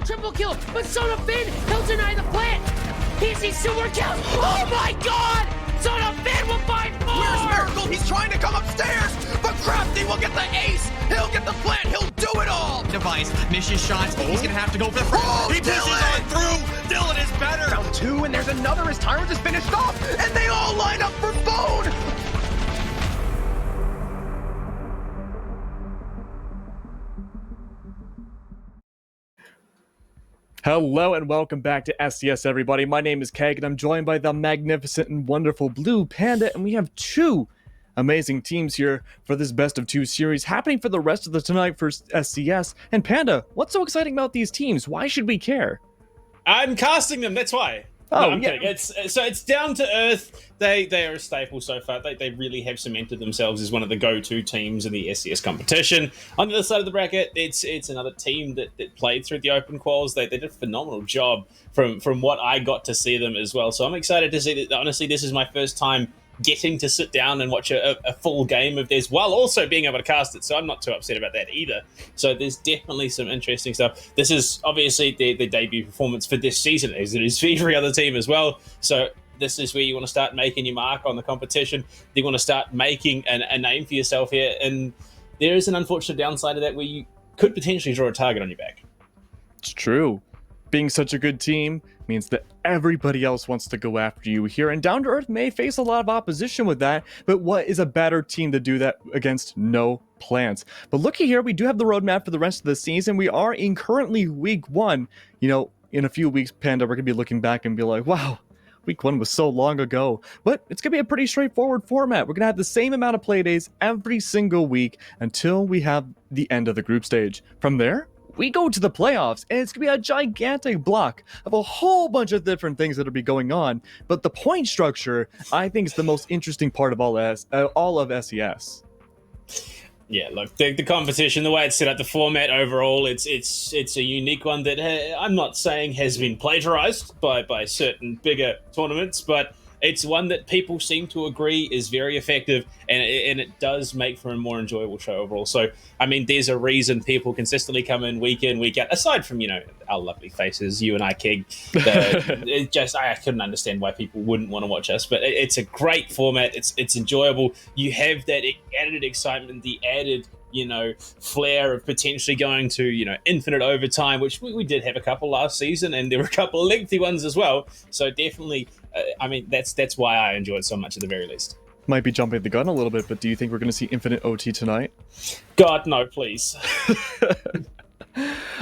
a triple kill, but Sona Finn, he'll deny the plant. He sees 2 more kills. Oh my god! Sona Finn will find more! Where's Miracle? He's trying to come upstairs, but Crafty will get the ace. He'll get the plant. He'll do it all. Device misses shots. He's gonna have to go for the front. Oh, He pushes Dylan! on through. Dylan is better. Round 2, and there's another as Tyrant is finished off, and they all line up for Bone. Hello and welcome back to SCS, everybody. My name is Keg, and I'm joined by the magnificent and wonderful Blue Panda, and we have 2 amazing teams here for this best of 2 series happening for the rest of the tonight for SCS. And Panda, what's so exciting about these teams? Why should we care? I'm casting them, that's why. Oh, No, I'm yeah. kidding. It's down to earth. They are a staple so far. They really have cemented themselves as one of the go-to teams in the SCS competition. On the other side of the bracket, it's another team that played through the open quals. They did a phenomenal job from what I got to see them as well. So I'm excited to see that. Honestly, this is my first time getting to sit down and watch a full game of theirs while also being able to cast it, so I'm not too upset about that either. So there's definitely some interesting stuff. This is obviously their debut performance for this season, as it is for every other team as well. So this is where you want to start making your mark on the competition. You want to start making a name for yourself here, and there is an unfortunate downside of that where you could potentially draw a target on your back. It's true. Being such a good team means that everybody else wants to go after you here, and Down to Earth may face a lot of opposition with that, but what is a better team to do that against no plans? But looky here, we do have the roadmap for the rest of the season. We are in currently week 1. You know, in a few weeks, Panda, we're going to be looking back and be like, wow, week 1 was so long ago. But it's going to be a pretty straightforward format. We're going to have the same amount of play days every single week until we have the end of the group stage. From there, we go to the playoffs, and it's going to be a gigantic block of a whole bunch of different things that'll be going on. But the point structure, I think, is the most interesting part of all of SES. Yeah, look, the competition, the way it's set up, the format overall, it's a unique one that I'm not saying has been plagiarized by certain bigger tournaments, but it's one that people seem to agree is very effective, and it does make for a more enjoyable show overall. So, I mean, there's a reason people consistently come in, week out, aside from, our lovely faces, you and I, Keg. I couldn't understand why people wouldn't want to watch us, but it's a great format. It's enjoyable. You have that added excitement, the added flair of potentially going to, infinite overtime, which we did have a couple last season, and there were a couple of lengthy ones as well. So definitely, that's why I enjoy it so much at the very least. Might be jumping the gun a little bit, but do you think we're going to see infinite OT tonight? God, no, please.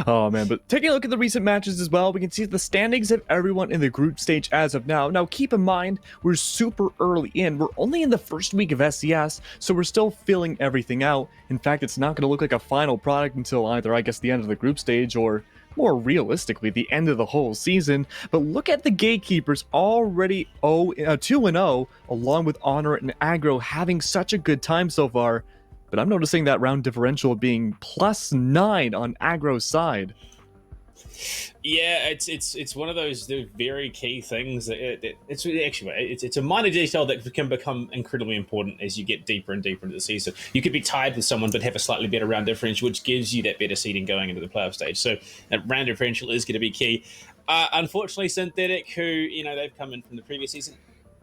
Oh man, but taking a look at the recent matches as well, we can see the standings of everyone in the group stage as of now. Now keep in mind, we're super early in. We're only in the first week of SCS, so we're still filling everything out. In fact, it's not going to look like a final product until either, I guess, the end of the group stage or, more realistically, the end of the whole season. But look at the gatekeepers already 2-0, along with Honor and Aggro having such a good time so far. But I'm noticing that round differential being +9 on Aggro's side. Yeah, it's one of those very key things. It's a minor detail that can become incredibly important as you get deeper and deeper into the season. You could be tied with someone but have a slightly better round differential, which gives you that better seeding going into the playoff stage. So that round differential is going to be key. Unfortunately, Synthetic, who they've come in from the previous season,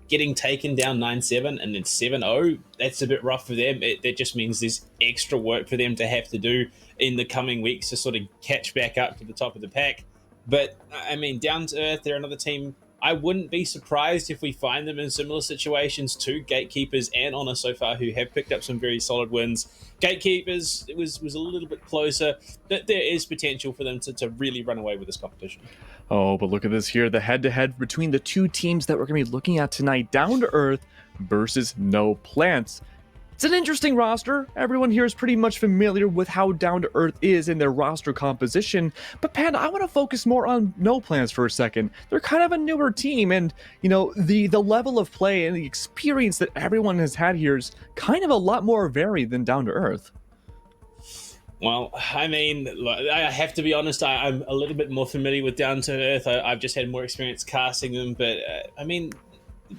getting taken down 9-7 and then 7-0, that's a bit rough for them. That just means there's extra work for them to have to do in the coming weeks to sort of catch back up to the top of the pack. But, I mean, Down to Earth, they're another team. I wouldn't be surprised if we find them in similar situations to Gatekeepers and Honor so far, who have picked up some very solid wins. Gatekeepers, it was a little bit closer, but there is potential for them to really run away with this competition. Oh, but look at this here, the head-to-head between the 2 teams that we're going to be looking at tonight, Down to Earth versus No Plants. It's an interesting roster. Everyone here is pretty much familiar with how Down to Earth is in their roster composition, but Panda, I want to focus more on No Plants for a second. They're kind of a newer team, and the level of play and the experience that everyone has had here is kind of a lot more varied than Down to Earth. Well, I mean, I have to be honest, I'm a little bit more familiar with Down to Earth. I've just had more experience casting them, but I mean,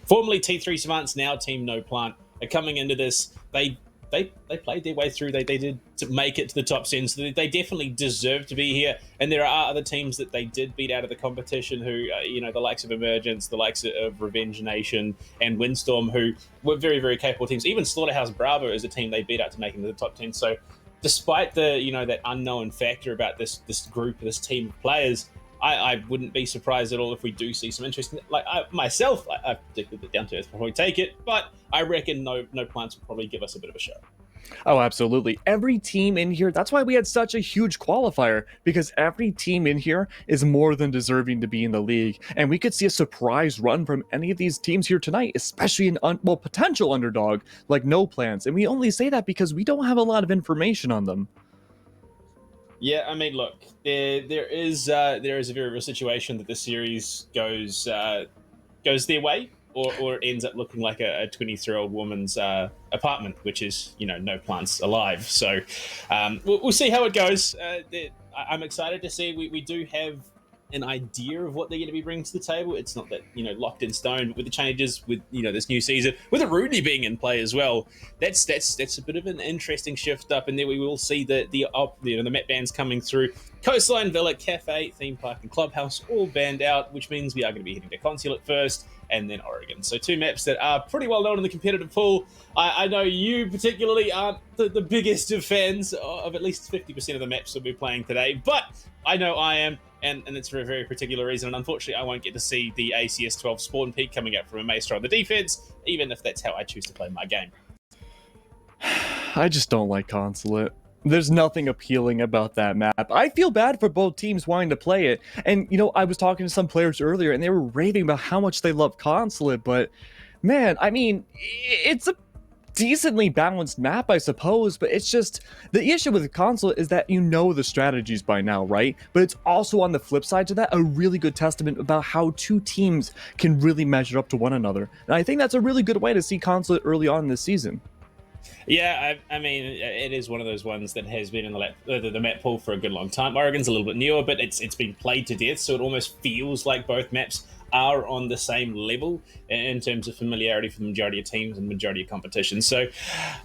formerly T3 Savants, now Team No Plant, are coming into this. They they played their way through. They did to make it to the top 10, so they definitely deserve to be here. And there are other teams that they did beat out of the competition who, the likes of Emergence, the likes of Revenge Nation and Windstorm, who were very, very capable teams. Even Slaughterhouse Bravo is a team they beat out to make it into the top 10. So despite the, that unknown factor about this group, this team of players, I wouldn't be surprised at all if we do see some interest. Like I predicted that Down to Earth will probably take it, but I reckon no plants will probably give us a bit of a show. Oh, absolutely. Every team in here, that's why we had such a huge qualifier, because every team in here is more than deserving to be in the league. And we could see a surprise run from any of these teams here tonight, especially an potential underdog like No Plans. And we only say that because we don't have a lot of information on them. Yeah, I mean, look, there is a very real situation that the series goes their way, or it ends up looking like a 23-year-old woman's apartment, which is, no plants alive. So we'll see how it goes. I'm excited to see. We do have an idea of what they're going to be bringing to the table. It's not that, locked in stone with the changes, with, this new season, with it Rudy being in play as well. That's a bit of an interesting shift up, and then we will see the map bans coming through. Coastline, Villa, Cafe, Theme Park, and Clubhouse all banned out, which means we are going to be heading to Consulate first, and then Oregon. So 2 maps that are pretty well known in the competitive pool. I know you particularly aren't the biggest of fans of at least 50% of the maps that we're playing today, but I know I am, and it's for a very particular reason. And unfortunately, I won't get to see the ACS 12 spawn peak coming up from a Maestro on the defense, even if that's how I choose to play my game. I just don't like Consulate. There's nothing appealing about that map. I feel bad for both teams wanting to play it. And, I was talking to some players earlier, and they were raving about how much they love Consulate, but, man, I mean, it's a decently balanced map, I suppose, but it's just, the issue with the Consulate is that the strategies by now, right? But it's also, on the flip side to that, a really good testament about how 2 teams can really measure up to one another. And I think that's a really good way to see Consulate early on in this season. Yeah, I mean, it is one of those ones that has been in the map pool for a good long time. Oregon's a little bit newer, but it's been played to death, so it almost feels like both maps are on the same level in terms of familiarity for the majority of teams and majority of competition. So,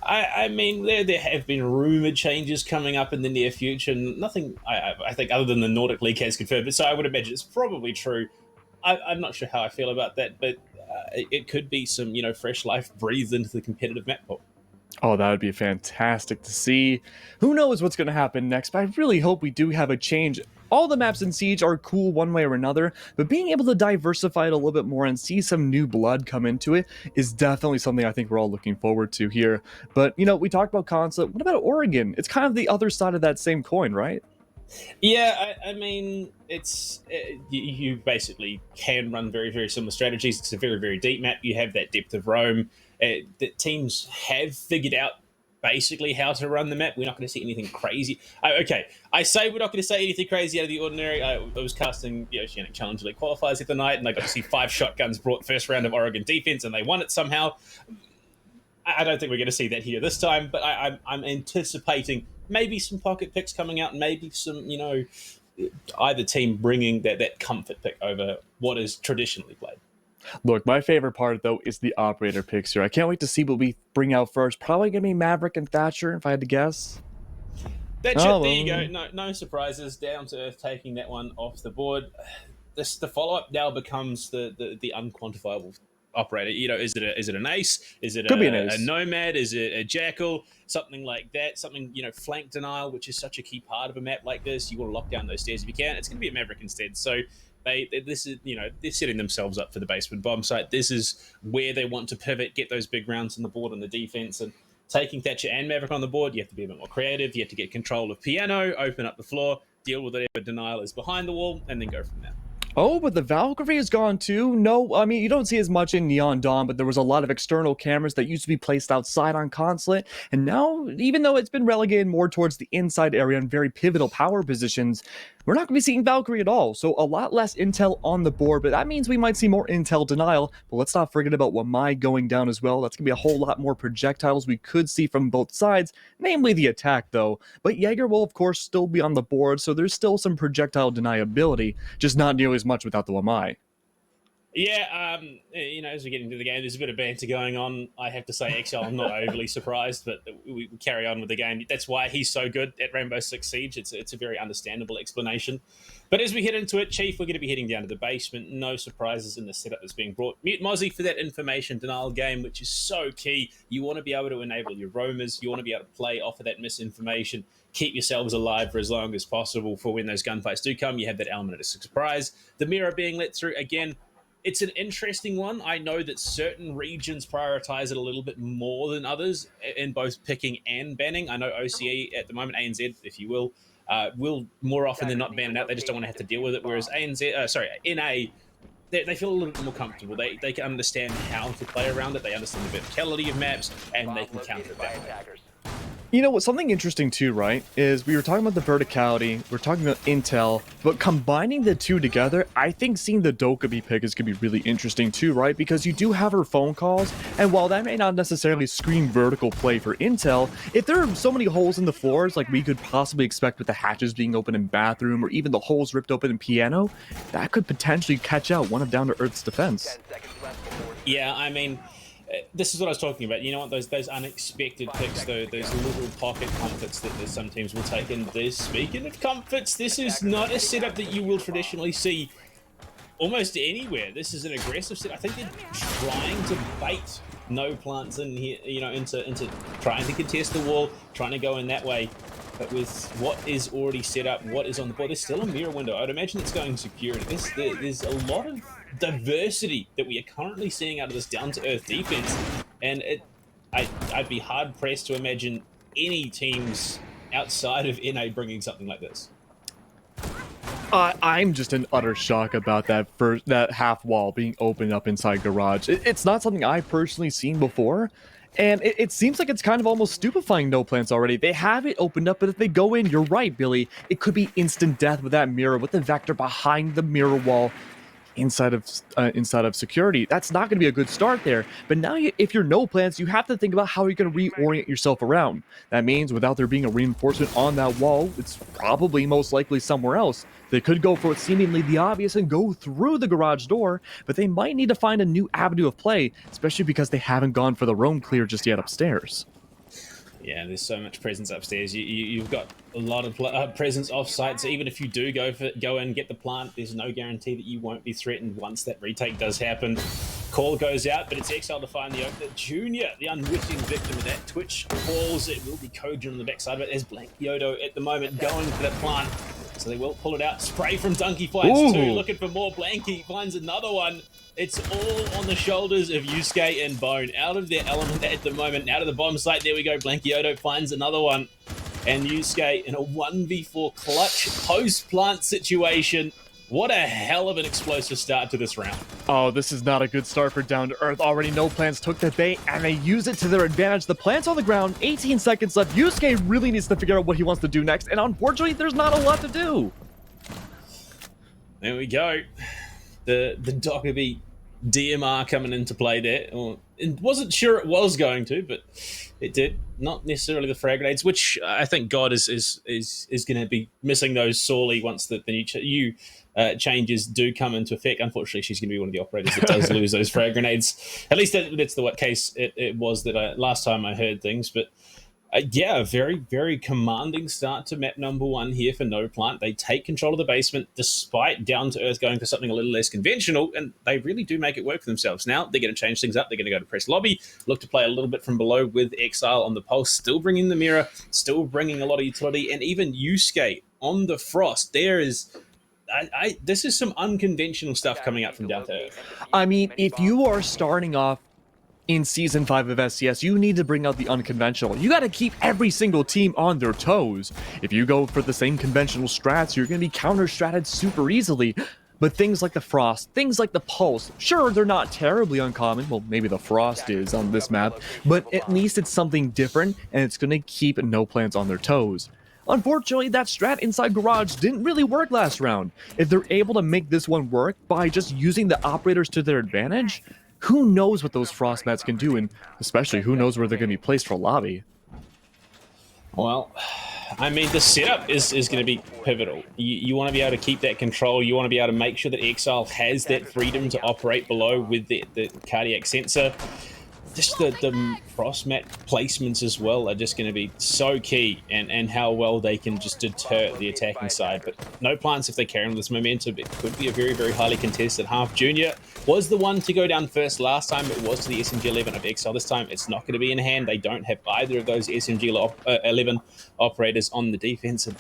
I mean, there have been rumored changes coming up in the near future. Nothing, I think, other than the Nordic League has confirmed it, so I would imagine it's probably true. I'm not sure how I feel about that, but it could be some, fresh life breathed into the competitive map pool. Oh, that would be fantastic to see. Who knows what's going to happen next, but I really hope we do have a change. All the maps in Siege are cool one way or another, but being able to diversify it a little bit more and see some new blood come into it is definitely something I think we're all looking forward to here. But, we talked about Consulate. What about Oregon? It's kind of the other side of that same coin, right? Yeah, I mean, you basically can run very, very similar strategies. It's a very, very deep map. You have that depth of roam. That teams have figured out basically how to run the map. We're not going to see anything crazy. I say we're not going to see anything crazy out of the ordinary. I was casting the Oceanic Challenge League qualifiers the other night, and I got to see 5 shotguns brought first round of Oregon defense, and they won it somehow. I don't think we're going to see that here this time, but I'm anticipating maybe some pocket picks coming out, and maybe some, either team bringing that comfort pick over what is traditionally played. Look, my favorite part, though, is the operator picks here. I can't wait to see what we bring out first. Probably going to be Maverick and Thatcher, if I had to guess. There you go. No surprises. Down to Earth taking that one off the board. The follow-up now becomes the unquantifiable operator. Is it an ace? Is it a nomad? Is it a jackal? Something like that. Something, flank denial, which is such a key part of a map like this. You want to lock down those stairs if you can. It's going to be a Maverick instead. So this is, they're setting themselves up for the basement bomb site. This is where they want to pivot, get those big rounds on the board on the defense, and taking Thatcher and Maverick on the board, you have to be a bit more creative. You have to get control of piano, open up the floor, deal with whatever denial is behind the wall, and then go from there. Oh, but the Valkyrie is gone too? No, I mean, you don't see as much in Neon Dawn, but there was a lot of external cameras that used to be placed outside on Consulate, and now, even though it's been relegated more towards the inside area in very pivotal power positions, we're not going to be seeing Valkyrie at all, so a lot less intel on the board, but that means we might see more intel denial. But let's not forget about Wamai going down as well. That's going to be a whole lot more projectiles we could see from both sides, namely the attack, though. But Jaeger will, of course, still be on the board, so there's still some projectile deniability, just not nearly as much without the Wamai. Yeah, as we get into the game, there's a bit of banter going on. I have to say, actually, I'm not overly surprised, but we carry on with the game. That's why he's so good at Rainbow Six Siege. It's a very understandable explanation. But as we head into it, Chief, we're going to be heading down to the basement. No surprises in the setup that's being brought. Mute Mozzie for that information denial game, which is so key. You want to be able to enable your roamers. You want to be able to play off of that misinformation. Keep yourselves alive for as long as possible for when those gunfights do come. You have that element of surprise. The mirror being let through, again, it's an interesting one. I know that certain regions prioritize it a little bit more than others in both picking and banning. I know OCE at the moment, ANZ, if you will more often than not ban it out. They just don't want to have to deal with it. Whereas NA, they feel a little bit more comfortable. They can understand how to play around it. They understand the verticality of maps, and they can counter it that way. You know what? Something interesting too, right? Is we were talking about the verticality, we're talking about intel, but combining the two together, I think seeing the Dokkaebi pick is gonna be really interesting too, right? Because you do have her phone calls, and while that may not necessarily scream vertical play for intel, if there are so many holes in the floors, like we could possibly expect with the hatches being open in bathroom, or even the holes ripped open in piano, that could potentially catch out one of Down to Earth's defense. Yeah, I mean, this is what I was talking about. You know what? Those unexpected picks, those little pocket comforts that some teams will take. And speaking of comforts, this is not a setup that you will traditionally see almost anywhere. This is an aggressive set. I think they're trying to bait no plants in here, into trying to contest the wall, trying to go in that way. But with what is already set up, what is on the board, there's still a mirror window. I'd imagine it's going security. There's a lot of diversity that we are currently seeing out of this down-to-earth defense, and I'd be hard-pressed to imagine any teams outside of NA bringing something like this. I'm just in utter shock about that half wall being opened up inside Garage. It's not something I've personally seen before. And it seems like it's kind of almost stupefying no plants already. They have it opened up, but if they go in, you're right, Billy. It could be instant death with that mirror, with the vector behind the mirror wall inside of security. That's not going to be a good start there. But now, if you're no plants, you have to think about how you're going to reorient yourself around. That means without there being a reinforcement on that wall, it's probably most likely somewhere else. They could go for what's seemingly the obvious and go through the garage door, but they might need to find a new avenue of play, especially because they haven't gone for the roam clear just yet upstairs. Yeah, there's so much presence upstairs. You've got a lot of presence off-site, so even if you do go in and get the plant, there's no guarantee that you won't be threatened once that retake does happen. Call goes out, but it's Exile to find the opener. Junior, the unwitting victim of that. Twitch falls. It will be Kojin on the backside of it. There's Blank Yodo at the moment going for that plant, so they will pull it out. Spray from Donkey finds two, looking for more. Blanky finds another one. It's all on the shoulders of Yusuke and Bone. Out of their element at the moment, out of the bomb site. There we go. Blankioto finds another one. And Yusuke in a 1v4 clutch post-plant situation. What a hell of an explosive start to this round. Oh, this is not a good start for Down to Earth. Already no plants took the bait, and they use it to their advantage. The plant's on the ground, 18 seconds left. Yusuke really needs to figure out what he wants to do next, and unfortunately, there's not a lot to do. There we go. The Dokkaebi DMR coming into play there. It wasn't sure it was going to, but it did. Not necessarily the frag grenades, which I think God is going to be missing those sorely once the new changes do come into effect. Unfortunately, she's going to be one of the operators that does lose those frag grenades. At least that's the case it was that last time I heard things, but. Yeah, a very, very commanding start to map number 1 here for No Plant. They take control of the basement despite Down to Earth going for something a little less conventional, and they really do make it work for themselves. Now, they're going to change things up. They're going to go to press lobby, look to play a little bit from below with Exile on the pulse, still bringing the mirror, still bringing a lot of utility, and even Yusuke on the frost. There is... this is some unconventional stuff coming up from Down to Earth. I mean, if you are starting off in Season 5 of SCS, you need to bring out the unconventional. You got to keep every single team on their toes. If you go for the same conventional strats, you're going to be counter-stratted super easily. But things like the Frost, things like the Pulse, sure, they're not terribly uncommon. Well, maybe the Frost is on this map, but at least it's something different, and it's going to keep no plants on their toes. Unfortunately, that strat inside Garage didn't really work last round. If they're able to make this one work by just using the operators to their advantage, who knows what those frost mats can do, and especially who knows where they're going to be placed for lobby. Well, I mean, the setup is going to be pivotal. You want to be able to keep that control. You want to be able to make sure that Exile has that freedom to operate below with the cardiac sensor. Just the cross mat placements as well are just going to be so key, and how well they can just deter the attacking side. But no plans if they carry on this momentum. It could be a very, very highly contested half. Junior was the one to go down first last time. It was to the SMG 11 of Exile. This time it's not going to be in hand. They don't have either of those SMG 11 operators on the defensive.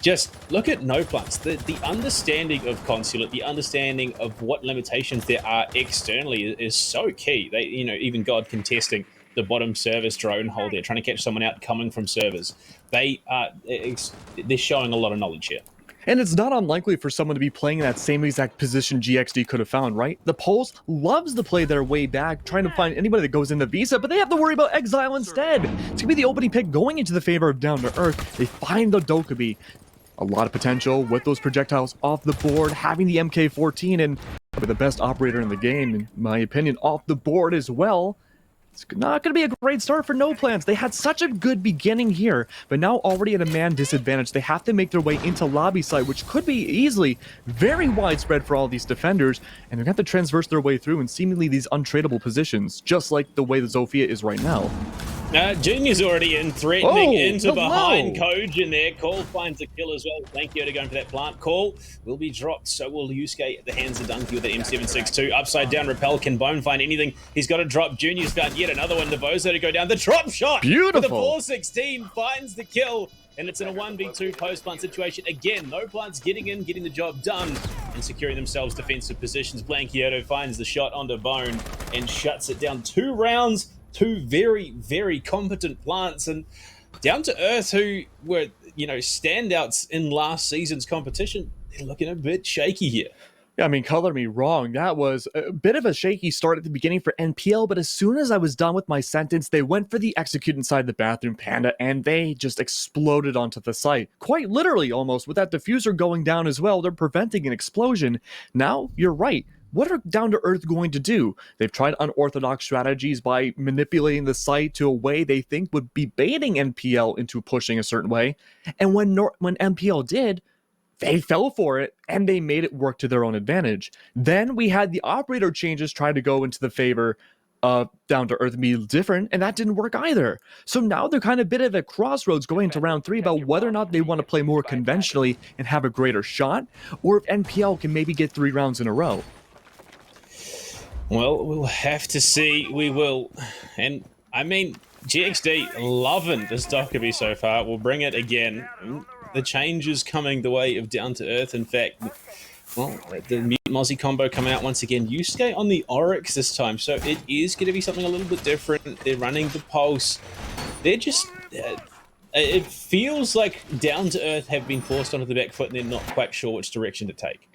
Just look at no plans. The understanding of Consulate, the understanding of what limitations there are externally is so key. They, even God contesting the bottom service drone hole there, trying to catch someone out coming from servers. They're showing a lot of knowledge here. And it's not unlikely for someone to be playing in that same exact position GXD could have found, right? The Pulse loves to play their way back, trying to find anybody that goes in the Visa, but they have to worry about Exile instead. It's going to be the opening pick going into the favor of Down to Earth. They find the Dokkaebi. A lot of potential with those projectiles off the board, having the MK14 and probably the best operator in the game, in my opinion, off the board as well. It's not going to be a great start for No Plans. They had such a good beginning here, but now already at a man disadvantage. They have to make their way into lobby side, which could be easily very widespread for all these defenders, and they're going to have to transverse their way through in seemingly these untradeable positions, just like the way the Zofia is right now. Junior's already in, threatening into behind Koji in there. Cole finds a kill as well. Thank you to going for that plant. Call will be dropped. So will Yusuke at the hands of Donkey with the M762. Upside down repel. Can Bone find anything? He's got to drop. Junior's found yet another one. Devoso to go down. The drop shot. Beautiful. With the 416 finds the kill. And it's in a 1v2 post-plant situation. Again, No Plants getting in, getting the job done, and securing themselves defensive positions. Blankioto finds the shot onto Bone and shuts it down. 2 rounds. 2 very, very competent plants, and Down to Earth, who were, standouts in last season's competition, they're looking a bit shaky here. Yeah, I mean, color me wrong. That was a bit of a shaky start at the beginning for NPL, but as soon as I was done with my sentence, they went for the execute inside the bathroom Panda, and they just exploded onto the site. Quite literally, almost, with that diffuser going down as well. They're preventing an explosion. Now, you're right. What are Down to Earth going to do? They've tried unorthodox strategies by manipulating the site to a way they think would be baiting NPL into pushing a certain way. And when NPL did, they fell for it, and they made it work to their own advantage. Then we had the operator changes try to go into the favor of Down to Earth and be different, and that didn't work either. So now they're kind of a bit of a crossroads going into round 3 about whether or not they want to play more conventionally and have a greater shot, or if NPL can maybe get 3 rounds in a row. Well, we'll have to see. We will. And, I mean, GXD loving this Dokkaebi so far. We'll bring it again. The change is coming the way of Down to Earth. In fact, well, the Mute Mozzie combo coming out once again. Yusuke on the Oryx this time. So it is going to be something a little bit different. They're running the Pulse. They're just... it feels like Down to Earth have been forced onto the back foot and they're not quite sure which direction to take.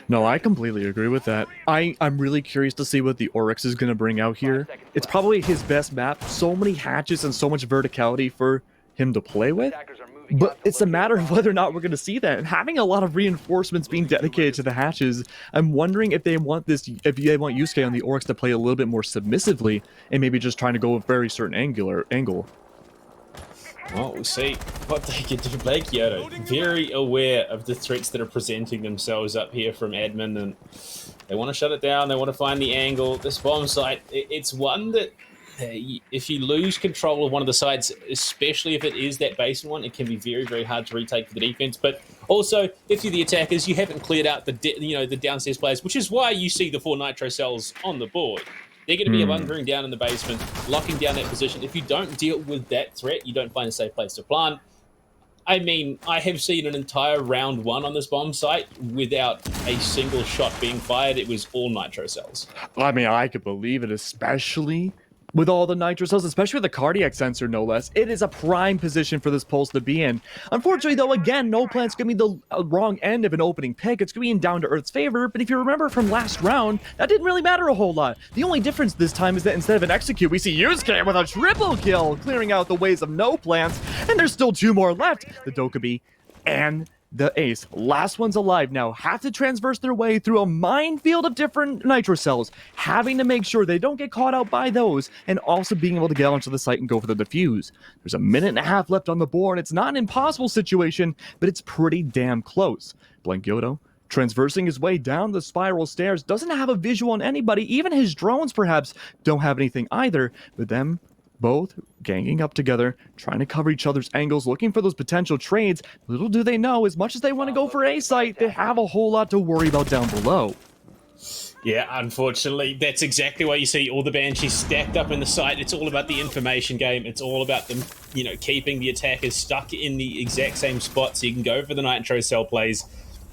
No, I completely agree with that. I'm really curious to see what the Oryx is going to bring out here. It's probably his best map. So many hatches and so much verticality for him to play with. But it's a matter of whether or not we're going to see that. And having a lot of reinforcements being dedicated to the hatches, I'm wondering if they want Yusuke on the Oryx to play a little bit more submissively and maybe just trying to go a very certain angle. Well, we'll see what they can do. Blankioto, very aware of the threats that are presenting themselves up here from admin, and they want to shut it down. They want to find the angle. This bomb site, it's one that if you lose control of one of the sites, especially if it is that basin one, it can be very, very hard to retake for the defense. But also, if you're the attackers, you haven't cleared out the downstairs players, which is why you see the 4 nitro cells on the board. They're going to be bunkering down in the basement, locking down that position. If you don't deal with that threat, you don't find a safe place to plant. I mean, I have seen an entire round 1 on this bomb site without a single shot being fired. It was all nitro cells. I mean, I could believe it, especially with all the nitro cells, especially with the cardiac sensor, no less. It is a prime position for this Pulse to be in. Unfortunately, though, again, No Plant's going to be the wrong end of an opening pick. It's going to be in Down to Earth's favor, but if you remember from last round, that didn't really matter a whole lot. The only difference this time is that instead of an execute, we see Yusuke with a triple kill, clearing out the ways of No Plants, and there's still 2 more left, the Dokkaebi and the ace, last ones alive now, have to transverse their way through a minefield of different nitro cells, having to make sure they don't get caught out by those, and also being able to get onto the site and go for the defuse. There's a minute and a half left on the board. It's not an impossible situation, but it's pretty damn close. Blankyoto, transversing his way down the spiral stairs, doesn't have a visual on anybody. Even his drones perhaps don't have anything either, but them both ganging up together, trying to cover each other's angles, looking for those potential trades. Little do they know, as much as they want to go for A site, they have a whole lot to worry about down below. Yeah, unfortunately, that's exactly why you see all the Banshees stacked up in the site. It's all about the information game. It's all about them, you know, keeping the attackers stuck in the exact same spot so you can go for the Nitro Cell plays.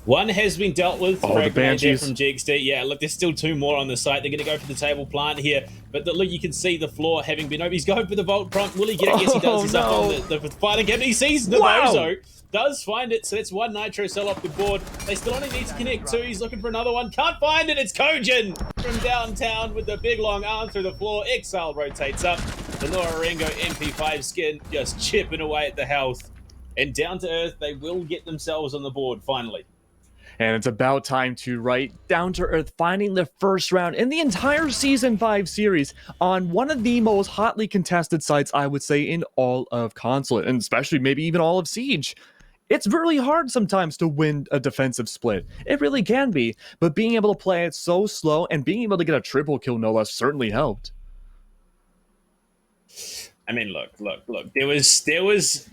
One has been dealt with. Oh, the Banshees from GXD. Yeah, look, there's still two more on the site. They're going to go for the table plant here. But look, you can see the floor having been over. He's going for the Volt Prompt. Will he get it? Yes, he does. He's up on the fighting cabinet. He sees Novozo. Does find it. So that's one Nitro Cell off the board. They still only need to connect two. He's looking for another one. Can't find it. It's Kojin from downtown with the big long arm through the floor. Exile rotates up. The Noarengo MP5 skin just chipping away at the health. And down to earth, they will get themselves on the board finally. And it's about time to, right, down to earth, finding the first round in the entire Season 5 series on one of the most hotly contested sites, I would say, in all of Consulate, and especially maybe even all of Siege. It's really hard sometimes to win a defensive split. It really can be, but being able to play it so slow and being able to get a triple kill no less certainly helped. I mean, look. There was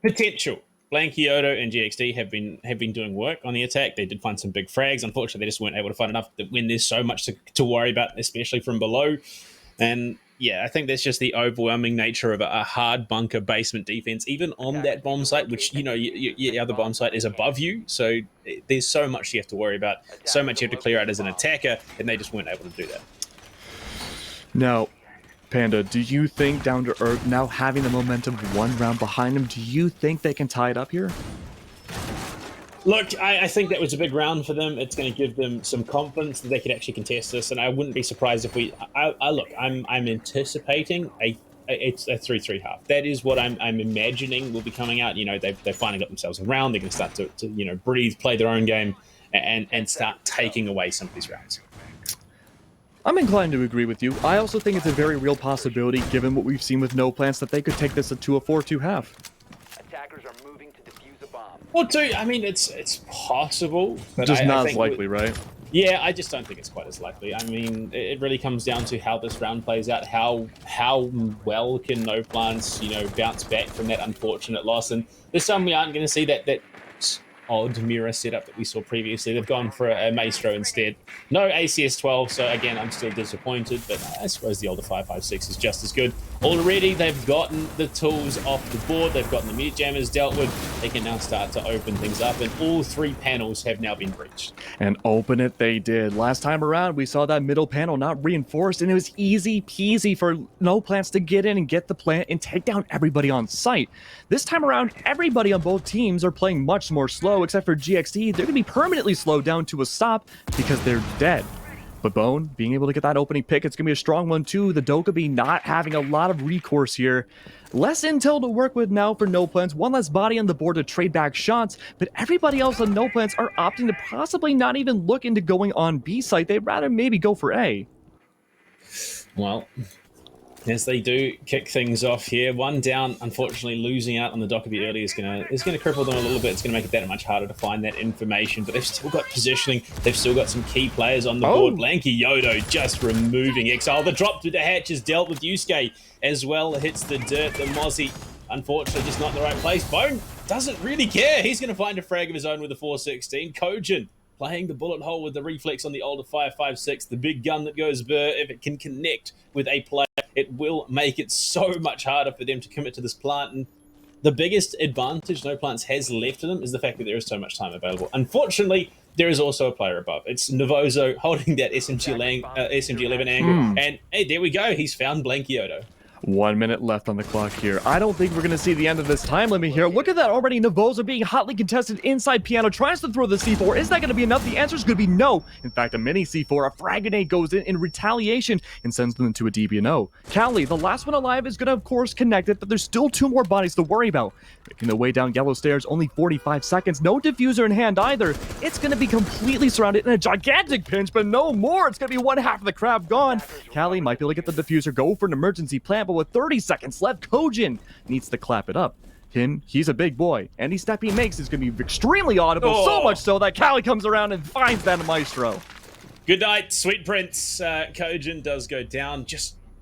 potential. Blankyoto and GXD have been doing work on the attack. They did find some big frags. Unfortunately, they just weren't able to find enough when there's so much to worry about, especially from below. And yeah, I think that's just the overwhelming nature of a hard bunker basement defense, even on that bomb site, which, you know, the other bomb site is above you. So there's so much you have to worry about, so much you have to clear out as an attacker, and they just weren't able to do that. Now, Panda, do you think Down to Earth, now having the momentum one round behind them, do you think they can tie it up here? Look, I think that was a big round for them. It's going to give them some confidence that they could actually contest this, and I wouldn't be surprised if we. I'm anticipating it's a 3-3 half. That is what I'm imagining will be coming out. You know, they've finally got themselves a round. They're going to start to you know, breathe, play their own game, and start taking away some of these rounds. I'm inclined to agree with you. I also think it's a very real possibility, given what we've seen with No Plants, that they could take this to a 4-2 half. Attackers are moving to defuse a bomb. Well, too, I mean, it's possible, but Just I not think as likely, right? Yeah, I just don't think it's quite as likely. I mean, it really comes down to how this round plays out. How well can No Plants, you know, bounce back from that unfortunate loss? And this time we aren't going to see that odd mirror setup that we saw previously. They've gone for a Maestro instead. No ACS12, so again, I'm still disappointed, but I suppose the older 5.56 is just as good. Already, they've gotten the tools off the board. They've gotten the mute jammers dealt with. They can now start to open things up, and all three panels have now been breached. And open it they did. Last time around, we saw that middle panel not reinforced, and it was easy peasy for No Plants to get in and get the plant and take down everybody on site. This time around, everybody on both teams are playing much more slow, except for GXD. They're going to be permanently slowed down to a stop because they're dead. But Bone, being able to get that opening pick, it's going to be a strong one too. The Dokkaebi not having a lot of recourse here. Less intel to work with now for No Plants. One less body on the board to trade back shots. But everybody else on No Plants are opting to possibly not even look into going on B site. They'd rather maybe go for A. Well, as they do kick things off here, one down, unfortunately losing out on the Dokkaebi early is gonna cripple them a little bit. It's gonna make it that much harder to find that information, but they've still got positioning. They've still got some key players on the board. Blankyoto just removing Exile. The drop through the hatch is dealt with. Yusuke as well hits the dirt. The Mozzie, unfortunately, just not in the right place. Bone doesn't really care. He's gonna find a frag of his own with the 416. Kojin playing the bullet hole with the reflex on the older 5.56, the big gun that goes burr. If it can connect with a player, it will make it so much harder for them to commit to this plant. And the biggest advantage No Plants has left to them is the fact that there is so much time available. Unfortunately, there is also a player above. It's Novozo holding that SMG 11 angle. And hey, there we go. He's found Blankyoto. 1 minute left on the clock here. I don't think we're going to see the end of this time limit here. Look at that already. Navosa being hotly contested inside Piano. Tries to throw the C4. Is that going to be enough? The answer is going to be no. In fact, a mini C4, a frag grenade goes in retaliation and sends them into a DB&O. Callie, the last one alive, is going to, of course, connect it, but there's still 2 more bodies to worry about. Making their way down yellow stairs, only 45 seconds. No diffuser in hand either. It's going to be completely surrounded in a gigantic pinch, but no more. It's going to be one half of the crowd gone. Callie might be able to get the diffuser, go for an emergency plant, but with 30 seconds left, Kojin needs to clap it up. He's a big boy. Any step he makes is going to be extremely audible, so much so that Callie comes around and finds that Maestro. Good night, sweet prince. Kojin does go down.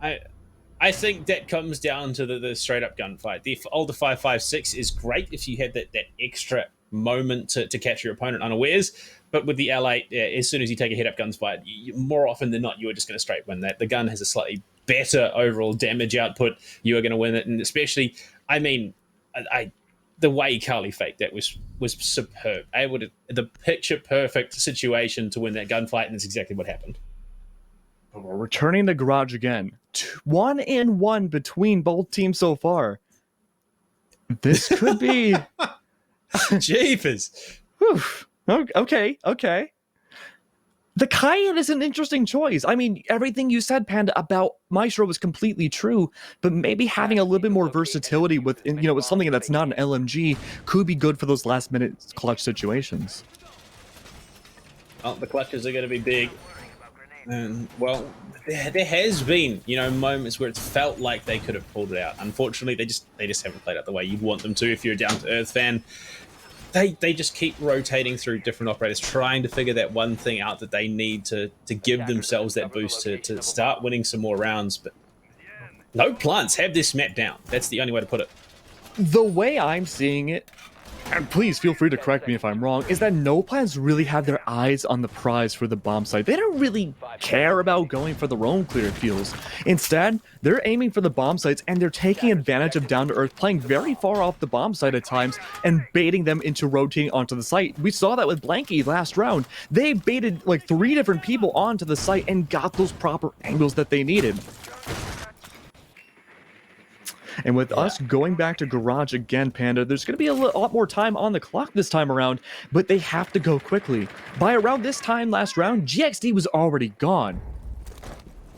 I think that comes down to the straight-up gunfight. The older 5.56 is great if you had that extra moment to catch your opponent unawares, but with the L8, as soon as you take a head-up gunfight, more often than not, you are just going to straight win that. The gun has a slightly better overall damage output. You are going to win it, and especially, I mean, the way Carly faked that was superb. The picture-perfect situation to win that gunfight, and that's exactly what happened. We're returning to Garage again. 1-1 between both teams so far. This could be... Jeepers. Whew. Okay. The Cayenne is an interesting choice. I mean, everything you said, Panda, about Maestro was completely true, but maybe having a little bit more versatility with something that's not an LMG could be good for those last-minute clutch situations. Well, the clutches are going to be big. And, well, there has been, moments where it's felt like they could have pulled it out. Unfortunately, they just haven't played out the way you'd want them to if you're a down-to-earth fan. They just keep rotating through different operators, trying to figure that one thing out that they need to give themselves that boost to start winning some more rounds. But no plants have this map down. That's the only way to put it. The way I'm seeing it, and please feel free to correct me if I'm wrong, is that no plans really have their eyes on the prize for the bomb site. They don't really care about going for the roam clear, it feels. Instead, they're aiming for the bomb sites, and they're taking advantage of down-to-earth, playing very far off the bomb site at times, and baiting them into rotating onto the site. We saw that with Blanky last round. They baited like 3 different people onto the site and got those proper angles that they needed. And with us going back to Garage again, Panda, there's going to be a lot more time on the clock this time around, but they have to go quickly. By around this time last round, GXD was already gone.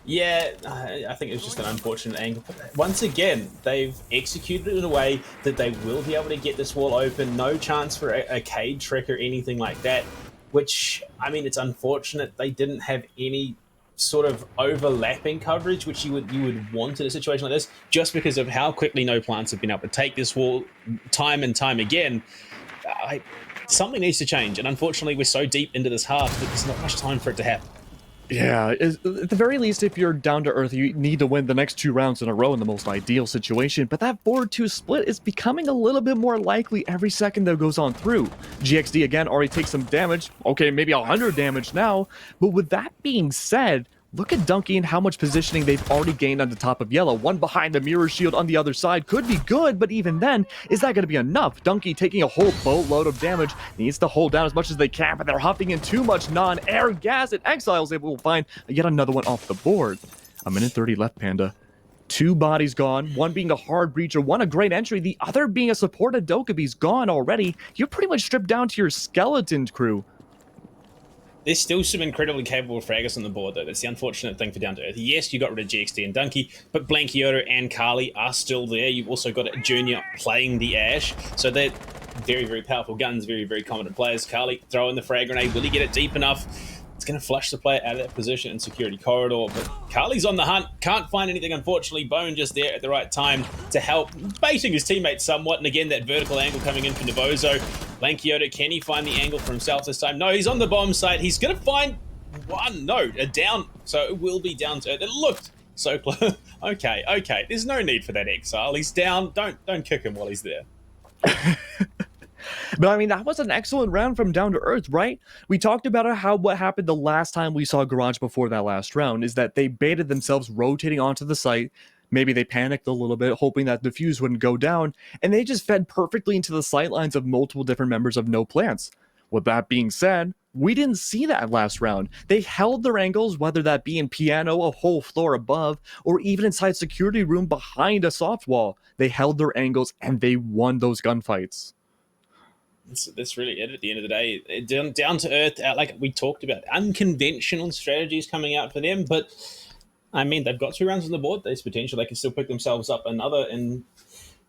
Yeah, I think it was just an unfortunate angle. But once again, they've executed it in a way that they will be able to get this wall open. No chance for a Cade trick or anything like that, which, I mean, it's unfortunate they didn't have any sort of overlapping coverage, which you would want in a situation like this, just because of how quickly No Plants have been able to take this wall time and time again. Something needs to change, and unfortunately we're so deep into this half that there's not much time for it to happen. Yeah, at the very least, if you're down to earth, you need to win the next 2 rounds in a row in the most ideal situation, but that 4-2 split is becoming a little bit more likely every second that goes on through. GXD, again, already takes some damage. Okay, maybe 100 damage now, but with that being said, look at Donkey and how much positioning they've already gained on the top of yellow. One behind the mirror shield on the other side could be good, but even then, is that going to be enough? Donkey taking a whole boatload of damage, needs to hold down as much as they can, but they're huffing in too much non-air gas, and Exile's able to find yet another one off the board. 1:30 left, Panda. 2 bodies gone, one being a hard breacher, one a great entry, the other being a supported Dokubi's gone already. You're pretty much stripped down to your skeleton crew. There's still some incredibly capable fraggers on the board, though. That's the unfortunate thing for Down to Earth. Yes, you got rid of GXD and Donkey, but Blankioto and Carly are still there. You've also got a Junior playing the Ash, so they're very, very powerful guns, very, very competent players. Carly throwing the frag grenade. Will he get it deep enough? It's going to flush the player out of that position in security corridor, but Carly's on the hunt. Can't find anything, unfortunately. Bone just there at the right time to help, baiting his teammates somewhat, and again, that vertical angle coming in from Navoso. Blankioto, can he find the angle for himself this time? No, he's on the bomb site. He's going to find a down, so it will be down to it. It looked so close. Okay. There's no need for that Exile. He's down. Don't kick him while he's there. But I mean, that was an excellent round from Down to Earth, right? We talked about what happened the last time we saw Garage before that last round, is that they baited themselves rotating onto the site. Maybe they panicked a little bit, hoping that the fuse wouldn't go down, and they just fed perfectly into the sight lines of multiple different members of No Plants. With that being said, We didn't see that last round. They held their angles, whether that be in piano, a whole floor above, or even inside security room behind a soft wall. They held their angles and they won those gunfights. That's really it at the end of the day. Down to earth, like we talked about, unconventional strategies coming out for them. But, I mean, they've got 2 rounds on the board. There's potential they can still pick themselves up another. And,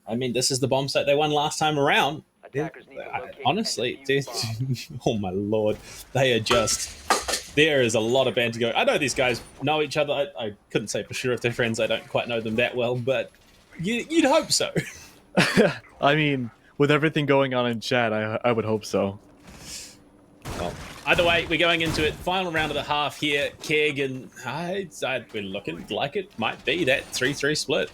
I mean, this is the bomb site they won last time around. Attackers need to locate Honestly, and defuse the oh my lord, they are just. There is a lot of banter going. I know these guys know each other. I couldn't say for sure if they're friends. I don't quite know them that well, but you'd hope so. I mean, with everything going on in chat, I would hope so. Well, either way, we're going into it. Final round of the half here. Keg and we're looking like it might be that 3-3 split.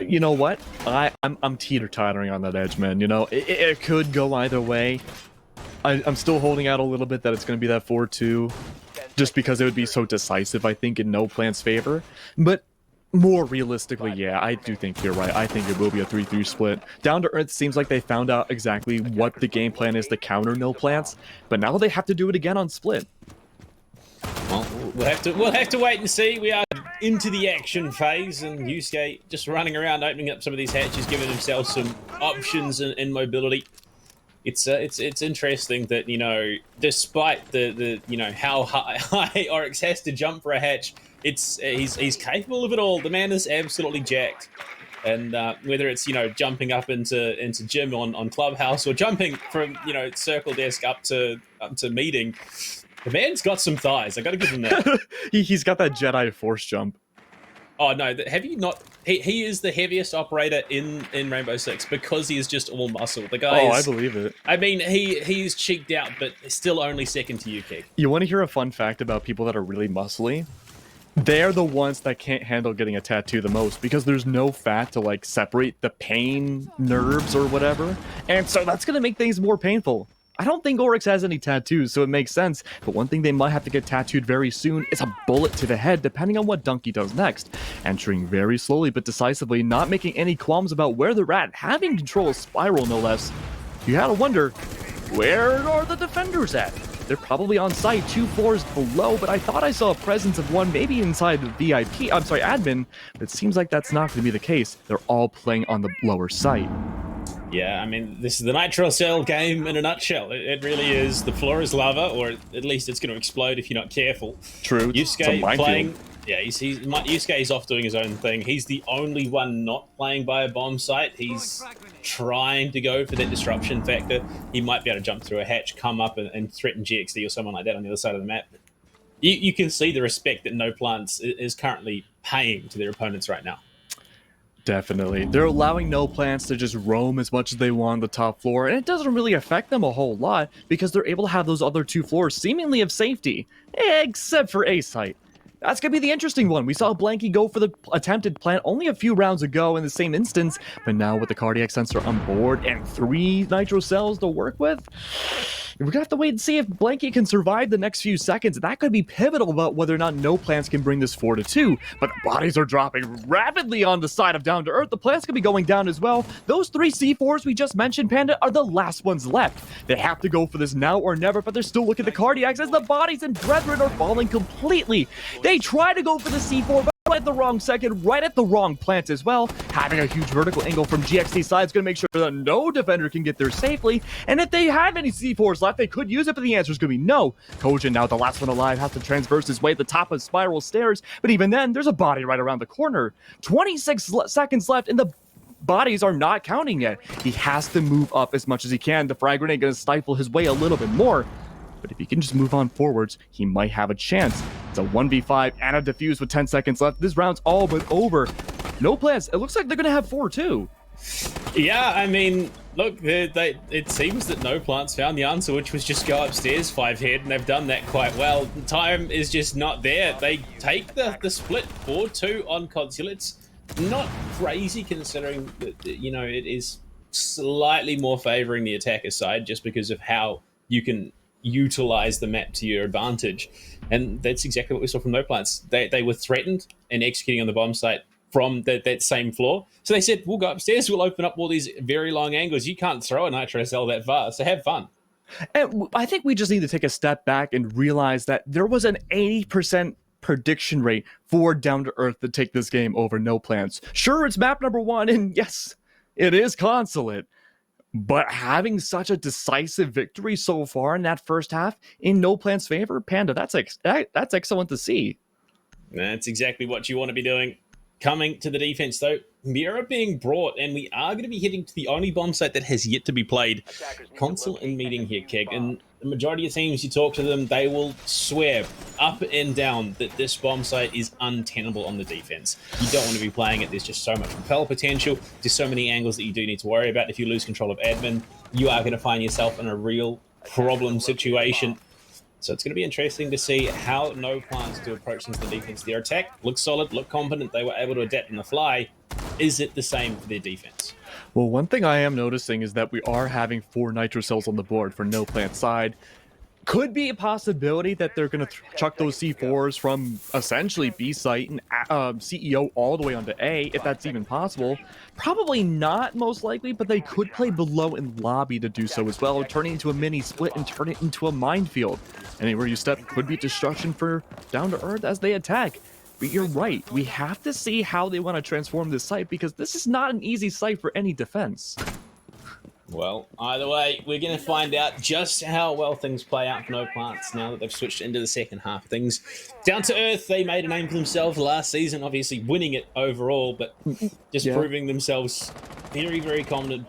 You know what? I'm teeter-tottering on that edge, man. You know, it could go either way. I'm still holding out a little bit that it's going to be that 4-2, just because it would be so decisive, I think, in No Plan's favor. But more realistically, yeah, I do think you're right. I think it will be a 3-3 split. Down to Earth seems like they found out exactly what the game plan is to counter No Plans, but now they have to do it again on split. Well, we'll have to wait and see. We are into the action phase, and Yusuke just running around, opening up some of these hatches, giving himself some options and mobility. It's interesting that, you know, despite the you know how high Oryx has to jump for a hatch, he's capable of it all. The man is absolutely jacked, and whether it's, you know, jumping up into gym on Clubhouse or jumping from, you know, circle desk up to meeting, the man's got some thighs. I got to give him that. He's got that Jedi Force jump. Oh no, have you not? He is the heaviest operator in Rainbow Six because he is just all muscle. The guy I believe it. I mean, he's cheeked out, but still only second to you, Keg. You want to hear a fun fact about people that are really muscly? They're the ones that can't handle getting a tattoo the most because there's no fat to, like, separate the pain nerves or whatever. And so that's going to make things more painful. I don't think Oryx has any tattoos, so it makes sense. But one thing they might have to get tattooed very soon is a bullet to the head, depending on what Donkey does next. Entering very slowly but decisively, not making any qualms about where they're at, having control of Spiral no less. You had to wonder, where are the defenders at? They're probably on site 2 floors below, but I thought I saw a presence of one maybe inside VIP, I'm sorry, admin, but it seems like that's not going to be the case. They're all playing on the lower site. Yeah, I mean, this is the Nitro Cell game in a nutshell. It really is. The floor is lava, or at least it's going to explode if you're not careful. True. Yusuke playing. Yeah, Yusuke's off doing his own thing. He's the only one not playing by a bomb site. He's trying to go for that disruption factor. He might be able to jump through a hatch, come up and threaten GXD or someone like that on the other side of the map. You can see the respect that No Plants is currently paying to their opponents right now. Definitely. They're allowing No Plants to just roam as much as they want on the top floor, and it doesn't really affect them a whole lot because they're able to have those other 2 floors seemingly of safety, except for A site. That's going to be the interesting one. We saw Blanky go for the attempted plant only a few rounds ago in the same instance, but now with the cardiac sensor on board and 3 nitro cells to work with, we're going to have to wait and see if Blanky can survive the next few seconds. That could be pivotal about whether or not No Plants can bring this 4-2, but bodies are dropping rapidly on the side of Down to Earth. The plants could be going down as well. Those 3 C4s we just mentioned, Panda, are the last ones left. They have to go for this now or never, but they're still looking at the cardiacs as the bodies and brethren are falling completely. They try to go for the C4, but right at the wrong second, right at the wrong plant as well. Having a huge vertical angle from GXT's side is going to make sure that no defender can get there safely. And if they have any C4s left, they could use it, but the answer is going to be no. Kojin, now the last one alive, has to transverse his way at the top of Spiral stairs, but even then, there's a body right around the corner. 26 seconds left, and the bodies are not counting yet. He has to move up as much as he can. The frag grenade going to stifle his way a little bit more. But if he can just move on forwards, he might have a chance. It's a 1v5 and a defuse with 10 seconds left. This round's all but over. No plans. It looks like they're going to have 4 too. Yeah, I mean, look, it seems that No Plants found the answer, which was just go upstairs 5 head, and they've done that quite well. Time is just not there. They take the split 4-2 on Consulates. Not crazy considering that, you know, it is slightly more favoring the attacker side just because of how you can utilize the map to your advantage, and that's exactly what we saw from No Plants. They were threatened and executing on the bomb site from that same floor, so they said, we'll go upstairs, we'll open up all these very long angles. You can't throw a nitro cell that far, so have fun. And I think we just need to take a step back and realize that there was an 80% prediction rate for Down to Earth to take this game over No Plans. Sure, it's map number 1, and yes, it is Consulate. But having such a decisive victory so far in that first half in No Plans' favor, Panda, that's excellent to see. That's exactly what you want to be doing. Coming to the defense, though, Mira being brought, and we are going to be heading to the only bomb site that has yet to be played. Consulate in meeting here, Keg, and the majority of teams, you talk to them, they will swear up and down that this bomb site is untenable on the defense. You don't want to be playing it. There's just so much repel potential. There's so many angles that you do need to worry about. If you lose control of admin, you are going to find yourself in a real problem situation. So it's going to be interesting to see how No Plans do approach into the defense. Their attack looks solid, look competent. They were able to adapt on the fly. Is it the same for their defense? Well, one thing I am noticing is that we are having 4 nitro cells on the board for No Plant side. Could be a possibility that they're going to chuck those C4s from essentially B site and CEO all the way onto A, if that's even possible. Probably not, most likely, but they could play below in lobby to do so as well, turn it into a mini split and turn it into a minefield. Anywhere you step could be destruction for Down to Earth as they attack. But you're right, we have to see how they want to transform this site, because this is not an easy site for any defense. Well, either way, we're going to find out just how well things play out for No Plants now that they've switched into the second half of things. Down to Earth, they made a name for themselves last season, obviously winning it overall, but just proving themselves very, very competent.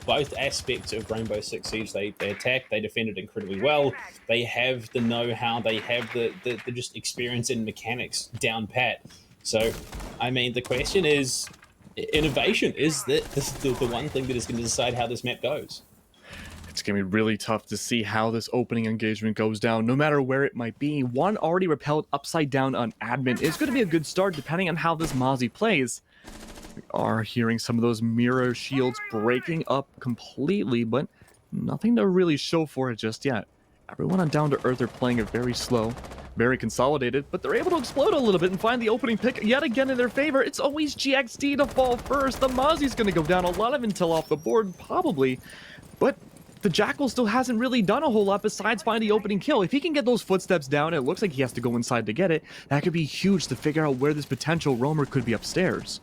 Both aspects of Rainbow Six Siege. They attacked, they defended incredibly well. They have the know-how, they have the just experience and mechanics down pat. So, I mean, the question is, innovation is the one thing that is going to decide how this map goes. It's going to be really tough to see how this opening engagement goes down, no matter where it might be. One already repelled upside down on admin is going to be a good start, depending on how this Mozzie plays. We are hearing some of those mirror shields breaking up completely, but nothing to really show for it just yet. Everyone on Down to Earth are playing it very slow, very consolidated, but they're able to explode a little bit and find the opening pick yet again in their favor. It's always GXD to fall first. The Mozzie's going to go down. A lot of intel off the board, probably, but the Jackal still hasn't really done a whole lot besides find the opening kill. If he can get those footsteps down, it looks like he has to go inside to get it. That could be huge to figure out where this potential roamer could be upstairs.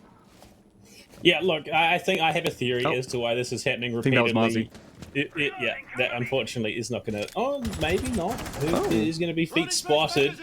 Yeah, look, I think I have a theory as to why this is happening repeatedly. I think that was Mozzie. Yeah, that unfortunately is not going to... Oh, maybe not. Who is going to be feet spotted?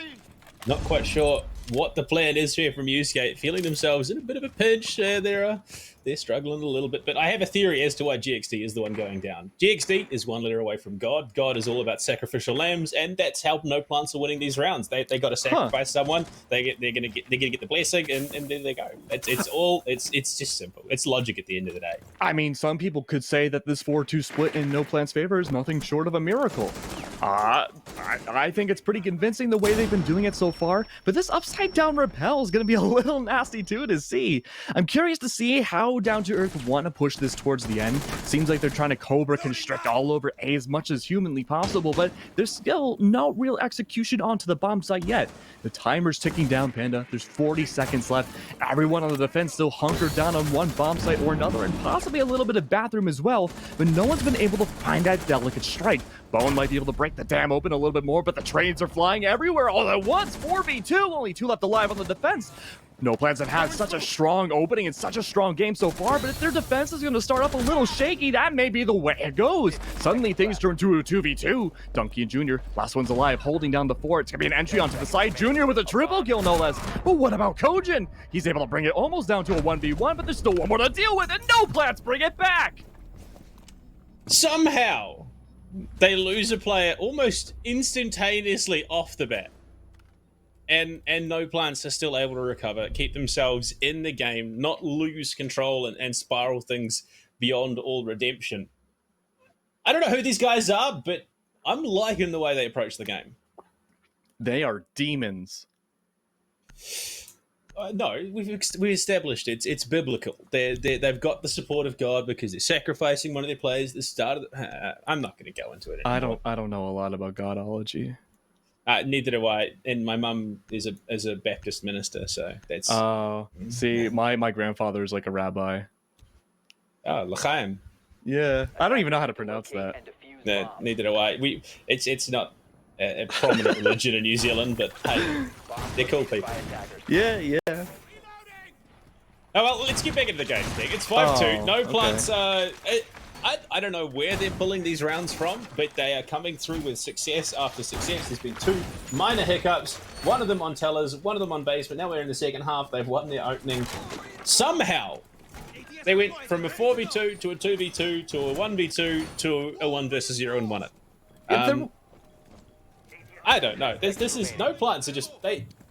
Not quite sure what the plan is here from Uskate. Feeling themselves in a bit of a pinch. They're struggling a little bit. But I have a theory as to why GXD is the one going down. GXD is one letter away from God. God is all about sacrificial lambs, and that's how No Plants are winning these rounds. They got to sacrifice someone. They're gonna get the blessing, and there they go. It's just simple. It's logic at the end of the day. I mean, some people could say that this 4-2 split in No Plant's favor is nothing short of a miracle. I think it's pretty convincing the way they've been doing it so far, but this upside down repel is going to be a little nasty too to see. I'm curious to see how Down to Earth want to push this towards the end. Seems like they're trying to Cobra constrict all over A as much as humanly possible, but there's still no real execution onto the bomb site yet. The timer's ticking down, Panda. There's 40 seconds left. Everyone on the defense still hunkered down on one bomb site or another, and possibly a little bit of bathroom as well, but no one's been able to find that delicate strike. Bowen might be able to break the dam open a little bit more, but the trades are flying everywhere all at once. 4v2, only 2 left alive on the defense. No Plans have had such a strong opening and such a strong game so far, but if their defense is going to start up a little shaky, that may be the way it goes. Suddenly things turn to a 2v2. Donkey and Junior, last one's alive, holding down the fort. It's going to be an entry onto the side. Junior with a triple kill, no less. But what about Kojin? He's able to bring it almost down to a 1v1, but there's still one more to deal with, and No Plans bring it back. Somehow, they lose a player almost instantaneously off the bat. And No Plants are still able to recover, keep themselves in the game, not lose control and spiral things beyond all redemption. I don't know who these guys are, but I'm liking the way they approach the game. They are demons. No, we established it's biblical. They've got the support of God because they're sacrificing one of their players at the start of the... I'm not going to go into it anymore. I don't know a lot about Godology. Neither do I, and my mum is a Baptist minister, so that's... see, my grandfather is like a rabbi. Oh, L'chaim. Yeah, I don't even know how to pronounce that. Neither do I. It's not a prominent religion in New Zealand, but hey, they're cool people. Yeah. Oh well, let's get back into the game, Nick. It's 5-2. Oh, No okay. plants. I don't know where they're pulling these rounds from, but they are coming through with success after success. There's been 2 minor hiccups, one of them on tellers, one of them on base, but now we're in the second half. They've won their opening. Somehow, they went from a 4v2 to a 2v2 to a 1v2 to a 1 versus 0 and won it. I don't know. This is no plants are just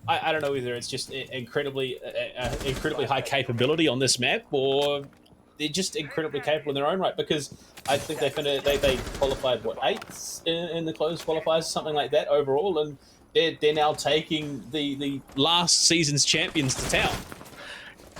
I don't know whether it's just incredibly high capability on this map, or they're just incredibly capable in their own right, because I think they qualified what 8th in the closed qualifiers, something like that overall, and they're now taking the last season's champions to town.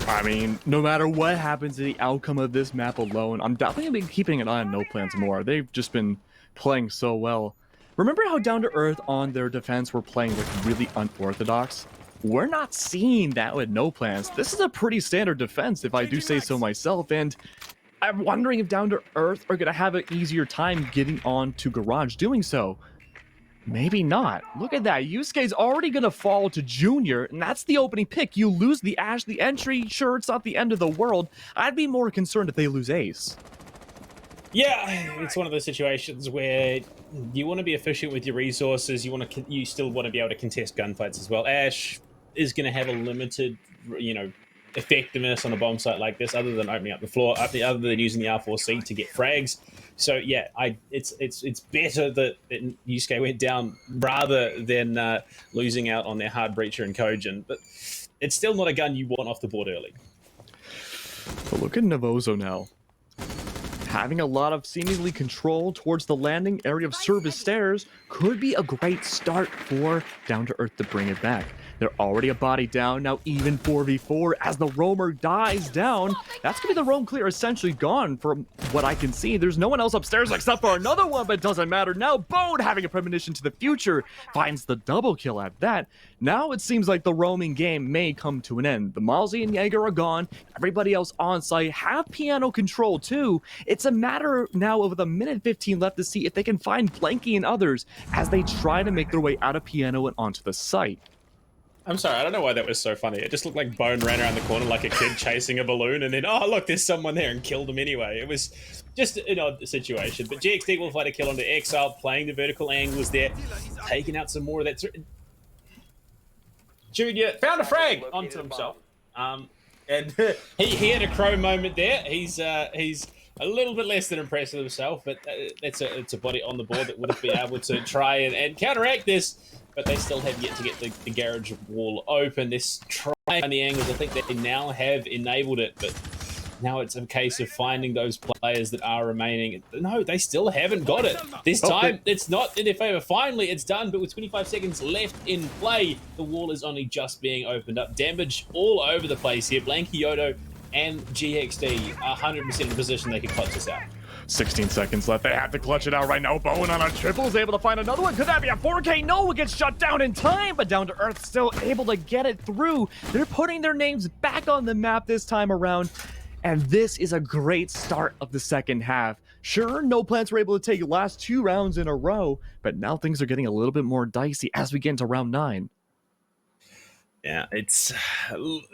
I mean, no matter what happens to the outcome of this map alone, I'm definitely gonna be keeping an eye on No Plans more. They've just been playing so well. Remember how Down to Earth on their defense were playing like really unorthodox? We're not seeing that with No Plans. This is a pretty standard defense, if I do say so myself, and I'm wondering if Down to Earth are gonna have an easier time getting on to Garage doing so. Maybe not. Look at that. Yusuke's already gonna fall to Junior, and that's the opening pick. You lose the Ash, the entry. Sure, it's not the end of the world. I'd be more concerned if they lose Ace. Yeah, it's one of those situations where you want to be efficient with your resources. You still want to be able to contest gunfights as well. Ash is going to have a limited, effectiveness on a bomb site like this, other than opening up the floor, other than using the R4C to get frags. So yeah, it's better that Yusuke went down rather than losing out on their hard breacher and Kojin. But it's still not a gun you want off the board early. But look at Navozo now. Having a lot of seemingly control towards the landing area of service stairs could be a great start for Down to Earth to bring it back. They're already a body down, now even 4v4 as the roamer dies down. That's gonna be the roam clear essentially gone from what I can see. There's no one else upstairs except for another one, but it doesn't matter now. Bone, having a premonition to the future, finds the double kill at that. Now it seems like the roaming game may come to an end. The Malzi and Jaeger are gone. Everybody else on site have piano control too. It's a matter now of a minute 15 left to see if they can find Blanky and others as they try to make their way out of piano and onto the site. I'm sorry, I don't know why that was so funny. It just looked like Bone ran around the corner like a kid chasing a balloon, and then, oh, look, there's someone there, and killed him anyway. It was just an odd situation. But GXD will fight a kill onto Exile, playing the vertical angles there, taking out some more of that. Junior found a frag onto himself. And he had a crow moment there. He's a little bit less than impressed with himself, but it's a body on the board that would have been able to try and counteract this. But they still have yet to get the garage wall open. They're trying on the angles. I think they now have enabled it, but now it's a case of finding those players that are remaining. No, they still haven't got it. This time, it's not in their favor. Finally, it's done, but with 25 seconds left in play, the wall is only just being opened up. Damage all over the place here. Blanky Yodo and GXD are 100% in the position they can clutch this out. 16 seconds left. They have to clutch it out right now. Bowen on a triple is able to find another one. Could that be a 4K? No, it gets shut down in time, but Down to Earth still able to get it through. They're putting their names back on the map this time around, and this is a great start of the second half. Sure, No Plants were able to take the last 2 rounds in a row, but now things are getting a little bit more dicey as we get into round 9. Yeah,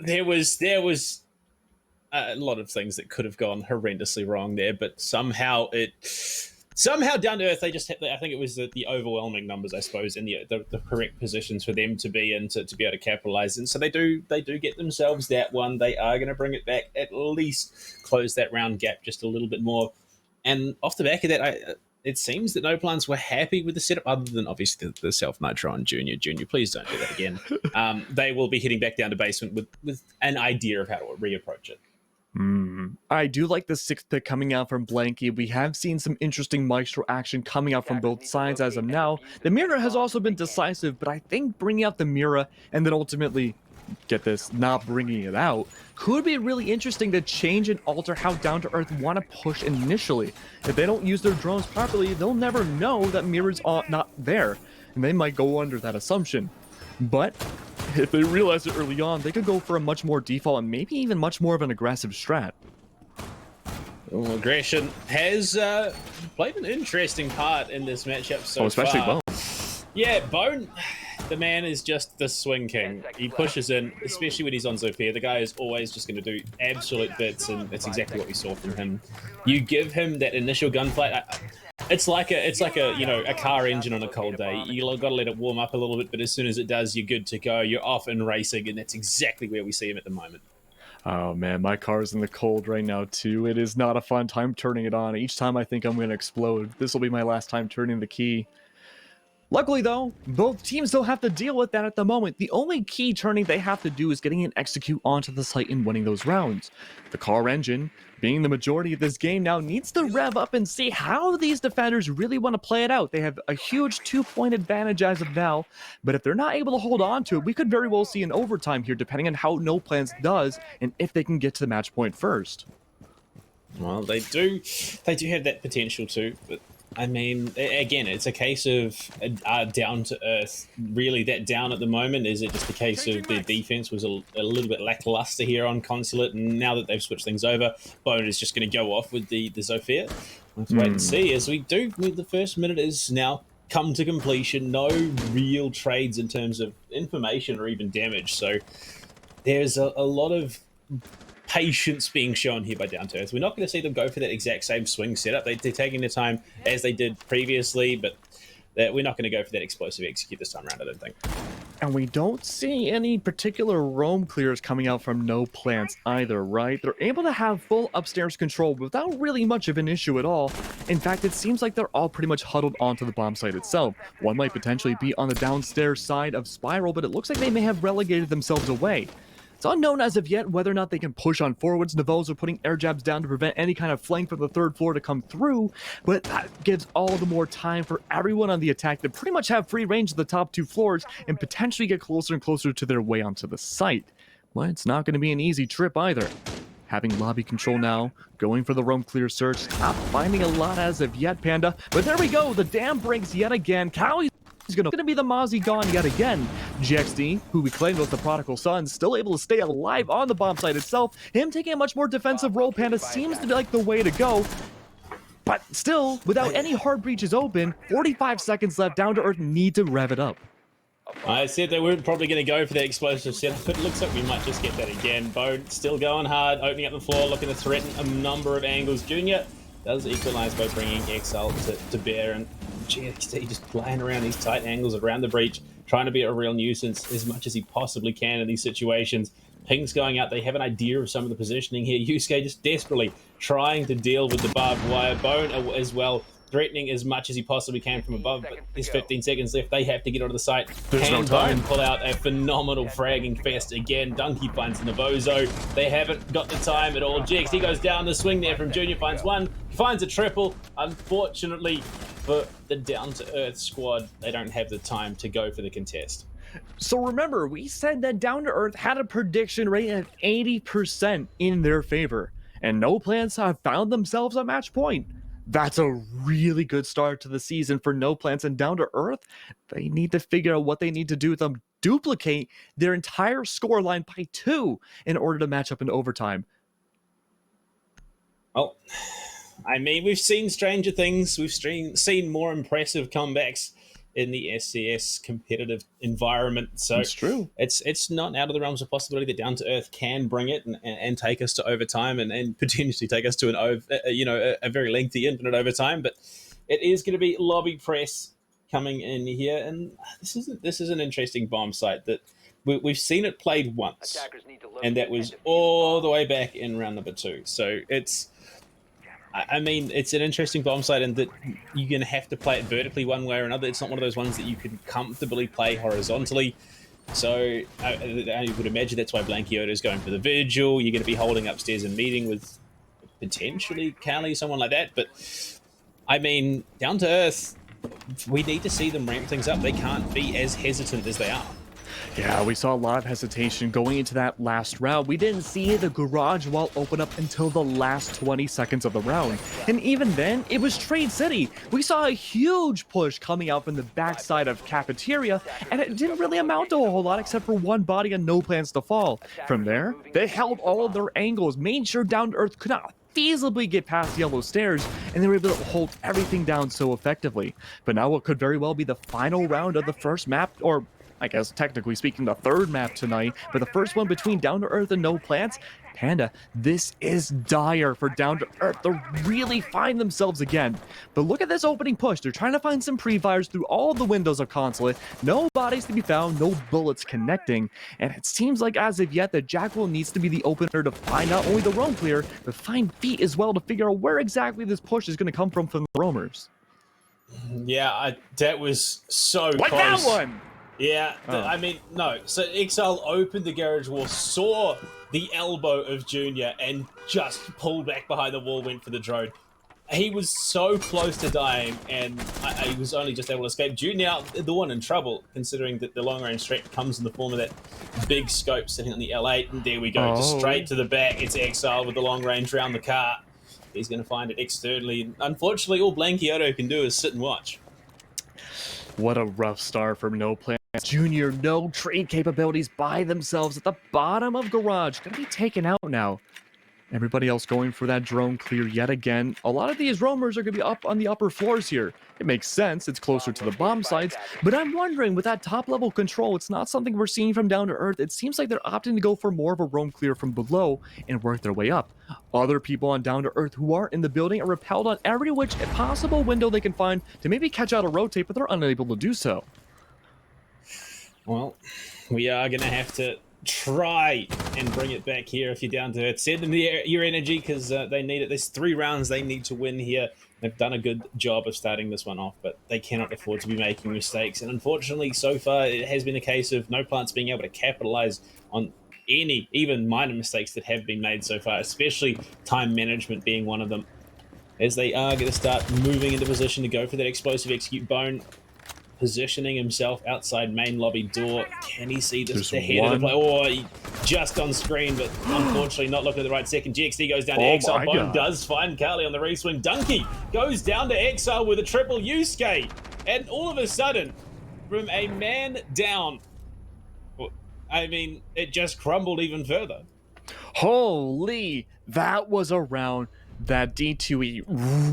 there was a lot of things that could have gone horrendously wrong there, but somehow Down to Earth, they just had, I think it was the overwhelming numbers, I suppose, and the correct positions for them to be in to be able to capitalize. And so they do get themselves that one. They are going to bring it back, at least close that round gap just a little bit more. And off the back of that, it seems that No Plans were happy with the setup, other than obviously the self-nitro on Junior. Junior, please don't do that again. They will be heading back down to basement with an idea of how to reapproach it. I do like the 6th pick coming out from Blanky. We have seen some interesting Maestro action coming out from both sides as of now. The Mira has also been decisive, but I think bringing out the Mira and then ultimately, get this, not bringing it out, could be really interesting to change and alter how Down to Earth want to push initially. If they don't use their drones properly, they'll never know that Mira's not there, and they might go under that assumption. But if they realize it early on, they could go for a much more default and maybe even much more of an aggressive strat. Well, aggression has played an interesting part in this matchup so especially far. Bone. Yeah, Bone, the man is just the swing king. He pushes in, especially when he's on Zofia. The guy is always just going to do absolute bits, and that's exactly what we saw from him. You give him that initial gunfight. It's like a you know, a car engine on a cold day. You got to let it warm up a little bit, but as soon as it does, you're good to go. You're off and racing, and that's exactly where we see him at the moment. Oh man, my car's in the cold right now too. It is not a fun time turning it on. Each time I think I'm going to explode. This will be my last time turning the key. Luckily though, both teams don't have to deal with that at the moment. The only key turning they have to do is getting an execute onto the site and winning those rounds. The car engine, being the majority of this game now, needs to rev up and see how these defenders really want to play it out. They have a huge 2-point advantage as of now, but if they're not able to hold on to it, we could very well see an overtime here depending on how No Plans does and if they can get to the match point first. Well, they do have that potential too, but I mean, again, it's a case of down to earth. Really, that down at the moment, is it just a case of their defense was a little bit lackluster here on Consulate, and now that they've switched things over, Bone is just going to go off with the Zofia. Let's wait and see. As we do, the first minute is now come to completion. No real trades in terms of information or even damage. So there's a lot of patience being shown here by Down to Earth. We're not going to see them go for that exact same swing setup. They're taking their time as they did previously, but we're not going to go for that explosive execute this time around, I don't think. And we don't see any particular roam clears coming out from No Plants either, right? They're able to have full upstairs control without really much of an issue at all. In fact, it seems like they're all pretty much huddled onto the bomb site itself. One might potentially be on the downstairs side of Spiral, but it looks like they may have relegated themselves away. It's unknown as of yet whether or not they can push on forwards. Navos are putting air jabs down to prevent any kind of flank from the third floor to come through, but that gives all the more time for everyone on the attack to pretty much have free range of the top 2 floors and potentially get closer and closer to their way onto the site. Well, it's not going to be an easy trip either. Having lobby control now, going for the roam clear search, not finding a lot as of yet, Panda, but there we go, the dam breaks yet again. Cowie's going to be the Mozzie gone yet again. GXD, who we claimed was the prodigal son, still able to stay alive on the bomb site itself. Him taking a much more defensive role, Panda, seems to be like the way to go. But still, without any hard breaches open, 45 seconds left, Down to Earth need to rev it up. I said they weren't probably going to go for that explosive setup, but it looks like we might just get that again. Bone still going hard, opening up the floor, looking to threaten a number of angles. Junior does equalize by bringing XL to bear, and GXD just playing around these tight angles around the breach, trying to be a real nuisance as much as he possibly can in these situations. Ping's going out. They have an idea of some of the positioning here. Yusuke just desperately trying to deal with the barbed wire. Bone as well, threatening as much as he possibly can from above, but there's 15 seconds left. They have to get onto the site. There's no time. Bone pull out a phenomenal fragging fest again. Donkey finds Navozo. They haven't got the time at all. GXD goes down the swing there from Junior, finds one, finds a triple. Unfortunately for the Down to Earth squad, they don't have the time to go for the contest. So remember, we said that Down to Earth had a prediction rate of 80% in their favor, and No Plans have found themselves a match point. That's a really good start to the season for No Plans, and Down to Earth, they need to figure out what they need to do with them, duplicate their entire scoreline by 2 in order to match up in overtime. Well, I mean, we've seen stranger things. We've seen more impressive comebacks in the SCS competitive environment. So It's true. It's not out of the realms of possibility that Down to Earth can bring it and take us to overtime and potentially take us to a very lengthy infinite overtime. But it is going to be lobby press coming in here, and this is an interesting bomb site that we've seen it played once, and that was all the way back in round number 2. So I mean, it's an interesting bomb site in that you're going to have to play it vertically one way or another. It's not one of those ones that you can comfortably play horizontally. So I would imagine that's why Blankioda is going for the Vigil. You're going to be holding upstairs and meeting with potentially Callie, someone like that. But, I mean, Down to Earth, we need to see them ramp things up. They can't be as hesitant as they are. Yeah, we saw a lot of hesitation going into that last round. We didn't see the garage wall open up until the last 20 seconds of the round. And even then, it was Trade City. We saw a huge push coming out from the backside of Cafeteria, and it didn't really amount to a whole lot except for one body and No Plans to fall. From there, they held all of their angles, made sure Down to Earth could not feasibly get past the yellow stairs, and they were able to hold everything down so effectively. But now what could very well be the final round of the first map, or I guess technically speaking the third map tonight, but the first one between Down to Earth and No Plants. Panda, this is dire for Down to Earth to really find themselves again. But look at this opening push. They're trying to find some pre-fires through all the windows of Consulate. No bodies to be found, no bullets connecting. And it seems like as of yet that Jackal needs to be the opener to find not only the roam clear, but find feet as well to figure out where exactly this push is going to come from the roamers. Yeah, that was so Like close. that one! Yeah, I mean, no. So Exile opened the garage wall, saw the elbow of Junior, and just pulled back behind the wall, went for the drone. He was so close to dying, and he was only just able to escape. Junior, the one in trouble, considering that the long-range threat comes in the form of that big scope sitting on the L8, and there we go, just straight to the back. It's Exile with the long-range round the car. He's going to find it externally. Unfortunately, all Blankioto can do is sit and watch. What a rough start from No Plants Junior. No trade capabilities by themselves at the bottom of garage. Gonna be taken out now. Everybody else going for that drone clear yet again. A lot of these roamers are going to be up on the upper floors here. It makes sense. It's closer to the bomb sites. But I'm wondering, with that top level control, it's not something we're seeing from Down to Earth. It seems like they're opting to go for more of a roam clear from below and work their way up. Other people on Down to Earth who are in the building are repelled on every which possible window they can find to maybe catch out a rotate, but they're unable to do so. Well, we are going to have to try and bring it back here if you're Down to Earth. Send them your energy because they need it. There's 3 rounds they need to win here. They've done a good job of starting this one off, but they cannot afford to be making mistakes. And unfortunately, so far, it has been a case of No Plants being able to capitalize on any, even minor mistakes that have been made so far, especially time management being one of them. As they are going to start moving into position to go for that explosive execute. Bone positioning himself outside main lobby door. Can he see the head of the play? Oh, he just on screen, but unfortunately not looking at the right second. GXD goes down to Exile. Bone does find Carly on the reswing. Donkey goes down to Exile with a triple Yusuke. And all of a sudden, from a man down, I mean, it just crumbled even further. Holy, that was a round that D2E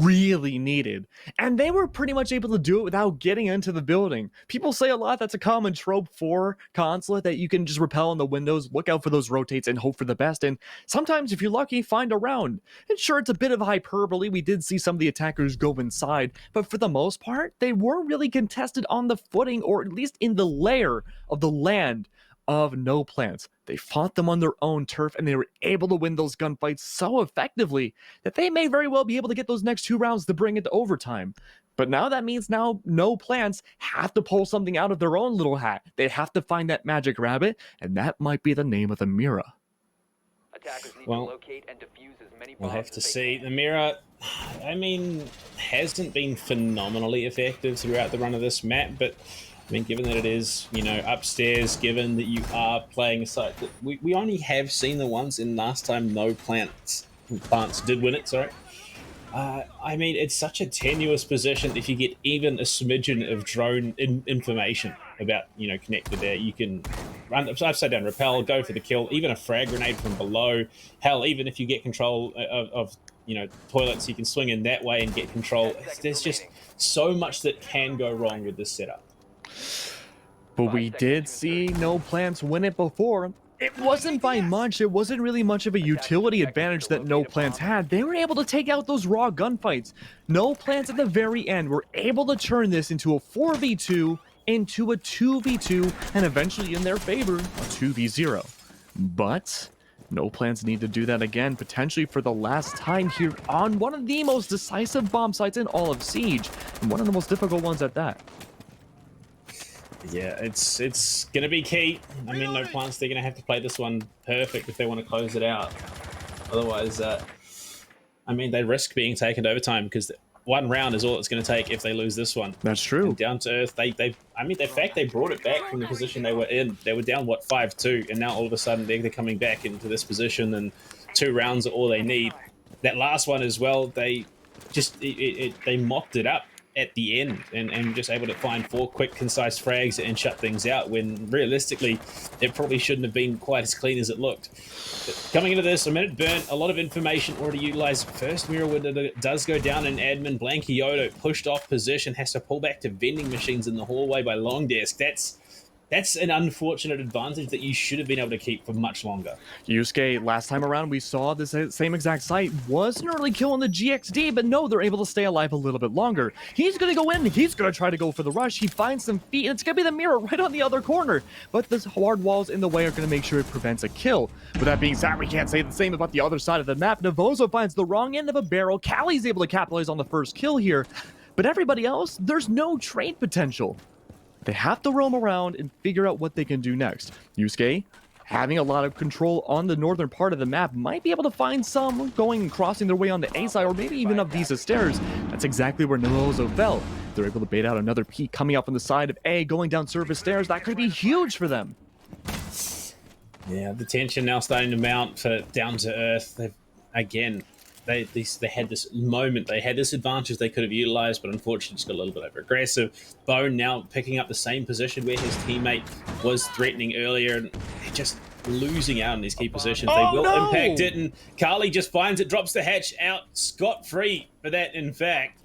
really needed. And they were pretty much able to do it without getting into the building. People say a lot that's a common trope for Consulate, that you can just repel on the windows, look out for those rotates, and hope for the best. And sometimes, if you're lucky, find a round. And sure, it's a bit of hyperbole. We did see some of the attackers go inside, but for the most part, they were really contested on the footing, or at least in the layer of the land of No Plants. They fought them on their own turf, and they were able to win those gunfights so effectively that they may very well be able to get those next 2 rounds to bring it to overtime. But now that means now No Plants have to pull something out of their own little hat. They have to find that magic rabbit, and that might be the name of the Mira. Well, we'll have to see. The Mira, I mean, hasn't been phenomenally effective throughout the run of this map, but I mean, given that it is, you know, upstairs, given that you are playing a site that we only have seen the ones in last time No Plants did win it, sorry. I mean, it's such a tenuous position. If you get even a smidgen of drone information about, you know, connected there, you can run upside down, repel, go for the kill, even a frag grenade from below. Hell, even if you get control of you know, toilets, you can swing in that way and get control. There's just so much that can go wrong with this setup. But we did see No Plants win it before. It wasn't by much. It wasn't really much of a utility advantage that No Plants had. They were able to take out those raw gunfights. No Plants at the very end were able to turn this into a 4v2, into a 2v2, and eventually in their favor, a 2v0. But No Plants need to do that again, potentially for the last time here on one of the most decisive bomb sites in all of Siege, and one of the most difficult ones at that. Yeah, it's going to be key. I mean, No Plants, they're going to have to play this one perfect if they want to close it out. Otherwise, I mean, they risk being taken to overtime because 1 round is all it's going to take if they lose this one. That's true. And Down to Earth, I mean, the fact they brought it back from the position they were in, they were down, what, 5-2, and now all of a sudden they're coming back into this position, and 2 rounds are all they need. That last one as well, they just, they mocked it up. at the end and just able to find 4 quick, concise frags and shut things out when realistically it probably shouldn't have been quite as clean as it looked. But coming into this, a minute burnt, a lot of information already utilized. First mirror window does go down in admin. Blankioto pushed off position, has to pull back to vending machines in the hallway by Long Desk. That's an unfortunate advantage that you should have been able to keep for much longer. Yusuke, last time around, we saw this same exact site. Was an early kill on the GXD, but no, they're able to stay alive a little bit longer. He's going to go in. He's going to try to go for the rush. He finds some feet, and it's going to be the mirror right on the other corner. But the hard walls in the way are going to make sure it prevents a kill. With that being said, we can't say the same about the other side of the map. Navozo finds the wrong end of a barrel. Callie's able to capitalize on the first kill here. But everybody else, there's no trade potential. They have to roam around and figure out what they can do next. Yusuke, having a lot of control on the northern part of the map, might be able to find some going and crossing their way on the A side, or maybe even up Visa stairs. That's exactly where Navozo fell. They're able to bait out another peek coming up on the side of A, going down service stairs. That could be huge for them. Yeah, the tension now starting to mount for Down to Earth. They've, again, they had this moment, they had this advantage they could have utilized, but unfortunately just got a little bit over aggressive. Bone now picking up the same position where his teammate was threatening earlier, and they're just losing out in these key positions. They will impact it, and Carly just finds it, drops the hatch out scot-free for that, in fact.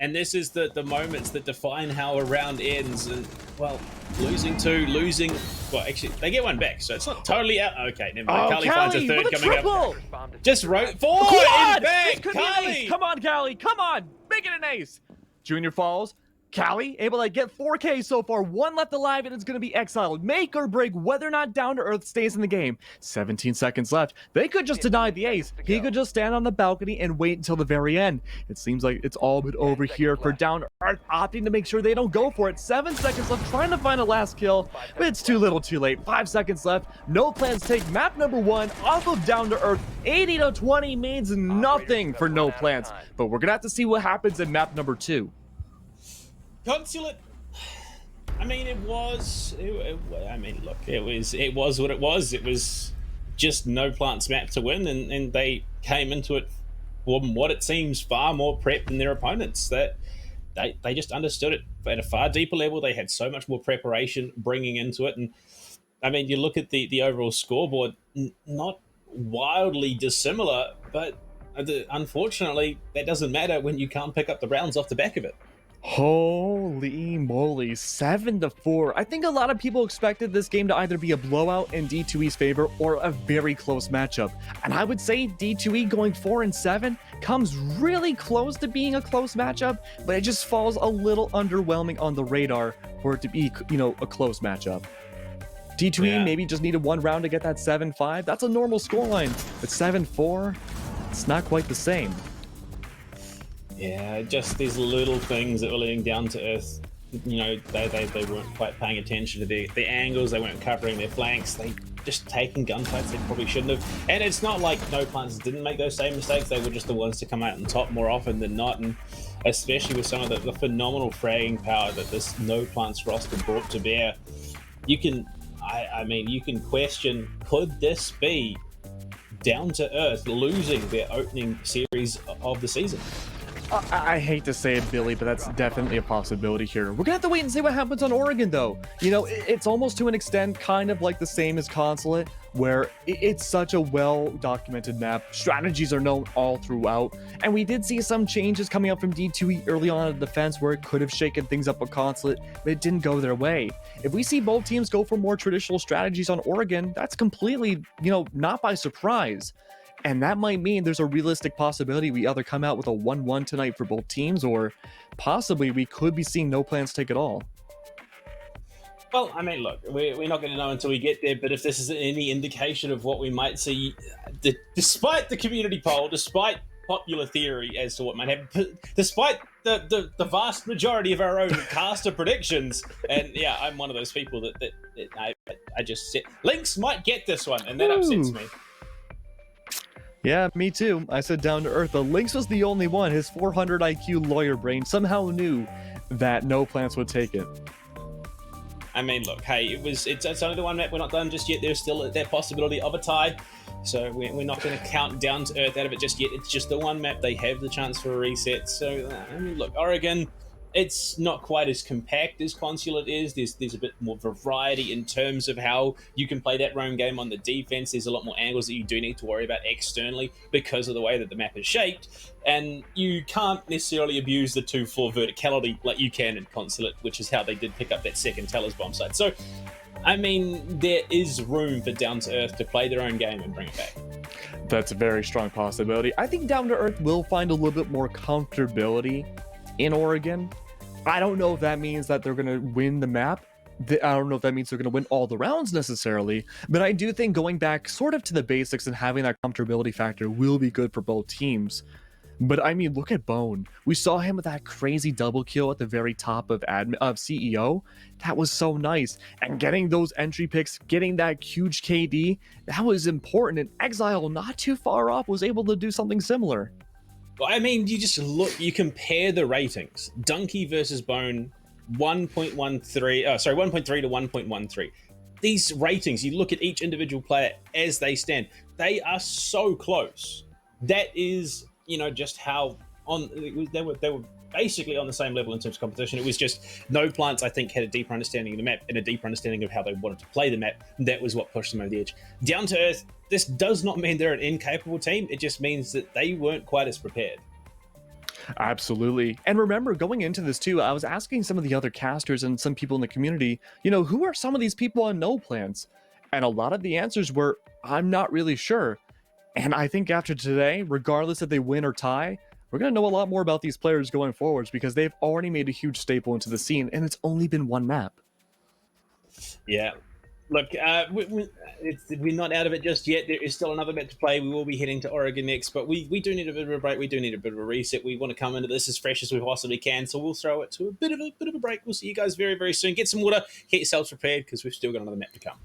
And this is the moments that define how a round ends. And, well, losing, well, actually, they get one back, so it's not totally out. Okay, never mind. Carly finds a third coming up. Just wrote 4 in back, Carly! Come on, Callie, come on! Make it an ace! Junior Falls, Callie, able to get 4K so far. 1 left alive, and it's going to be exiled. Make or break whether or not Down to Earth stays in the game. 17 seconds left. They could just deny the ace. He could just stand on the balcony and wait until the very end. It seems like it's all but over here for Down to Earth, opting to make sure they don't go for it. 7 seconds left, trying to find a last kill, but it's too little too late. 5 seconds left. No Plans take map number 1 off of Down to Earth. 80-20 means nothing for No Plans, but we're going to have to see what happens in map number 2. Consulate. I mean, it was what it was. It was just No Plants map to win, and they came into it from what it seems far more prepped than their opponents. That they just understood it at a far deeper level. They had so much more preparation bringing into it, and I mean, you look at the overall scoreboard, not wildly dissimilar, but unfortunately, that doesn't matter when you can't pick up the rounds off the back of it. Holy moly, 7-4. I think a lot of people expected this game to either be a blowout in D2E's favor or a very close matchup. And I would say D2E going 4-7 comes really close to being a close matchup, but it just falls a little underwhelming on the radar for it to be, a close matchup. D2E maybe just needed 1 round to get that 7-5. That's a normal scoreline, but 7-4, it's not quite the same. Yeah, just these little things that were leading Down to Earth. They weren't quite paying attention to the angles. They weren't covering their flanks. They just taking gunfights they probably shouldn't have. And it's not like No Plants didn't make those same mistakes. They were just the ones to come out on top more often than not. And especially with some of the phenomenal fragging power that this No Plants roster brought to bear, you can question, could this be Down to Earth losing their opening series of the season? I hate to say it, Billy, but that's definitely a possibility here. We're gonna have to wait and see what happens on Oregon, though. It's almost to an extent kind of like the same as Consulate, where it's such a well-documented map. Strategies are known all throughout, and we did see some changes coming up from D2E early on in the defense where it could have shaken things up with Consulate, but it didn't go their way. If we see both teams go for more traditional strategies on Oregon, that's completely, not by surprise. And that might mean there's a realistic possibility we either come out with a 1-1 tonight for both teams, or possibly we could be seeing No Plans take it all. Well, I mean, look, we're not going to know until we get there, but if this is any indication of what we might see, despite the community poll, despite popular theory as to what might happen, despite the vast majority of our own caster predictions, and yeah, I'm one of those people that I just said, Lynx might get this one, and that upsets me. Yeah, me too. I said Down to Earth. The Lynx was the only one. His 400 IQ lawyer brain somehow knew that No Plants would take it. I mean, look, hey, it's only the one map. We're not done just yet. There's still that possibility of a tie. So we're not going to count Down to Earth out of it just yet. It's just the one map. They have the chance for a reset. So, I mean, look, Oregon, it's not quite as compact as Consulate is. There's a bit more variety in terms of how you can play that roam game on the defense. There's a lot more angles that you do need to worry about externally because of the way that the map is shaped, and you can't necessarily abuse the 2-4 verticality like you can in Consulate, which is how they did pick up that second Tellers bomb site. So, I mean, there is room for Down to Earth to play their own game and bring it back. That's a very strong possibility. I think Down to Earth will find a little bit more comfortability in Oregon. I don't know if that means that they're going to win the map. I don't know if that means they're going to win all the rounds necessarily, but I do think going back sort of to the basics and having that comfortability factor will be good for both teams. But I mean, look at Bone. We saw him with that crazy double kill at the very top of CEO. That was so nice. And getting those entry picks, getting that huge KD, that was important. And Exile, not too far off, was able to do something similar. Well, I mean, you just look, you compare the ratings. Donkey versus Bone, 1.3 to 1.13. These ratings, you look at each individual player as they stand, they are so close. That is, just how they were basically on the same level in terms of competition. It was just No Plants, I think, had a deeper understanding of the map and a deeper understanding of how they wanted to play the map. That was what pushed them over the edge. Down to Earth, this does not mean they're an incapable team. It just means that they weren't quite as prepared. Absolutely. And remember, going into this too, I was asking some of the other casters and some people in the community, who are some of these people on No Plans? And a lot of the answers were, I'm not really sure. And I think after today, regardless if they win or tie, we're going to know a lot more about these players going forwards because they've already made a huge staple into the scene, and it's only been one map. Yeah. Look, we're not out of it just yet. There is still another map to play. We will be heading to Oregon next, but we do need a bit of a break. We do need a bit of a reset. We want to come into this as fresh as we possibly can, so we'll throw it to a bit of a break. We'll see you guys very, very soon. Get some water, get yourselves prepared, because we've still got another map to come.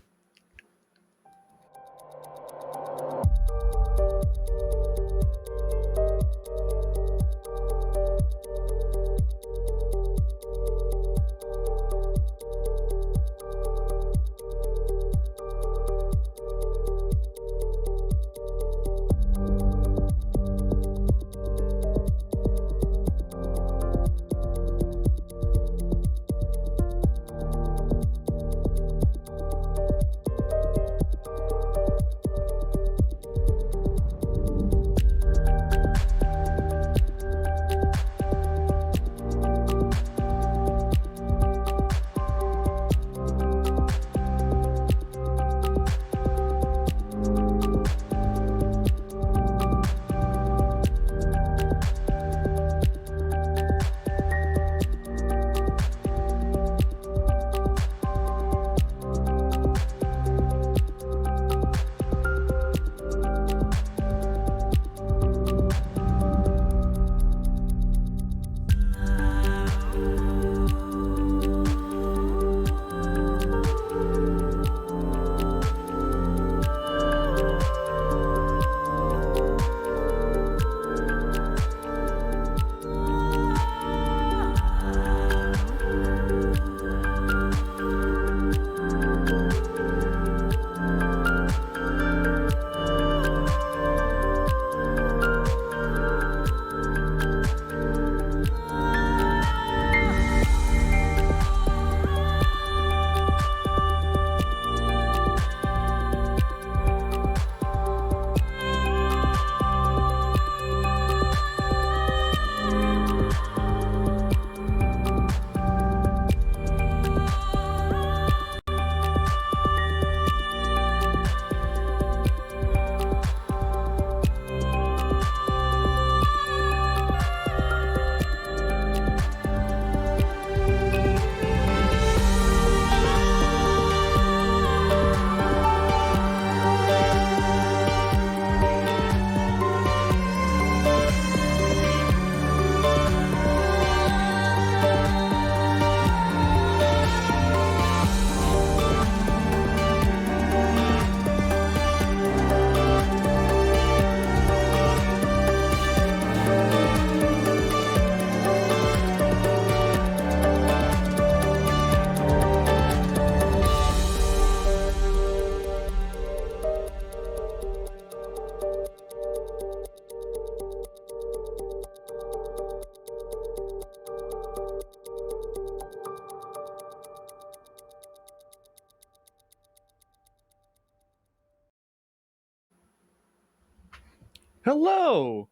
Hello!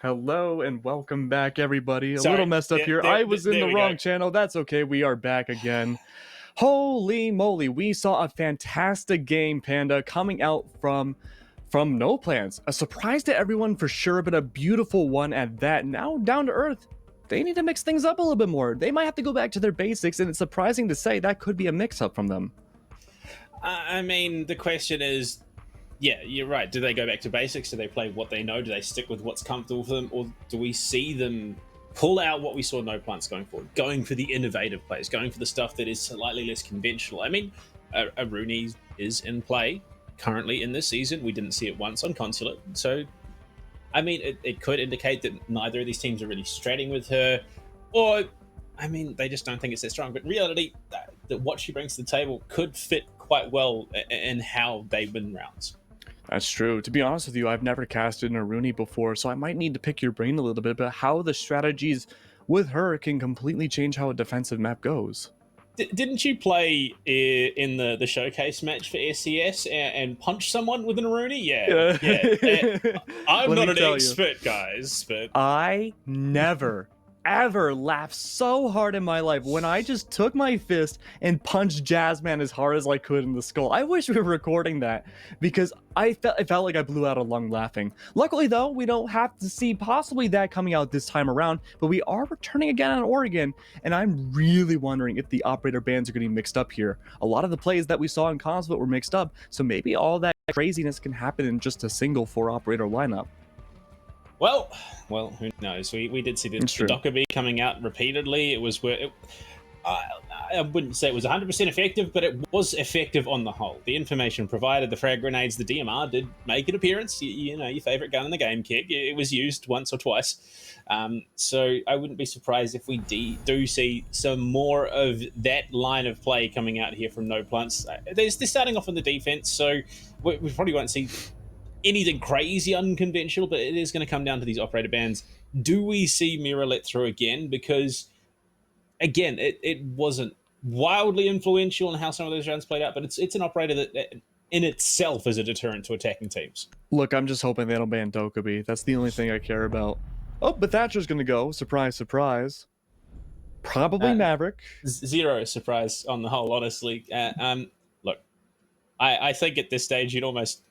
Hello and welcome back, everybody. A Sorry. little messed up Yeah, here. I was in there the we wrong go. channel. That's okay. We are back again. Holy moly, we saw a fantastic game, Panda, coming out from No Plans. A surprise to everyone for sure, but a beautiful one at that. Now, down to earth. They need to mix things up a little bit more. They might have to go back to their basics, and it's surprising to say that could be a mix-up from them. I mean, the question is, yeah, you're right. Do they go back to basics? Do they play what they know? Do they stick with what's comfortable for them? Or do we see them pull out what we saw No Plants going for? Going for the innovative plays, going for the stuff that is slightly less conventional. I mean, a Rooney is in play currently in this season. We didn't see it once on Consulate. So, I mean, it could indicate that neither of these teams are really stratting with her. Or, I mean, they just don't think it's that strong. But in reality, that what she brings to the table could fit quite well in how they win rounds. That's true. To be honest with you, I've never casted in a Rooney before, so I might need to pick your brain a little bit about how the strategies with her can completely change how a defensive map goes. Didn't you play in the showcase match for SCS and punch someone with a Rooney? Yeah. I'm Let not me an tell you. expert, guys, but I never, ever laughed so hard in my life when I just took my fist and punched Jazzman as hard as I could in the skull. I wish we were recording that because I felt like I blew out a lung laughing. Luckily, though, we don't have to see possibly that coming out this time around, but we are returning again on Oregon, and I'm really wondering if the operator bands are getting mixed up here. A lot of the plays that we saw in Consulate were mixed up, so maybe all that craziness can happen in just a single 4-operator lineup. well, who knows? We did see the It's true. Dockerby coming out repeatedly. It was where I wouldn't say it was 100% effective, but it was effective on the whole. The information provided, the frag grenades, the DMR did make an appearance. You know, your favorite gun in the game, Kick. It was used once or twice. So I wouldn't be surprised if we do see some more of that line of play coming out here from No Plants. They're starting off on the defense, so we probably won't see anything crazy unconventional, but it is going to come down to these operator bands. Do we see Mira let through again? Because again, it wasn't wildly influential in how some of those rounds played out, but it's an operator that in itself is a deterrent to attacking teams. Look, I'm just hoping they don't ban Dokkaebi. That's the only thing I care about. Oh, but Thatcher's gonna go. Surprise, surprise. Probably Maverick. Zero surprise on the whole, honestly. Look, I think at this stage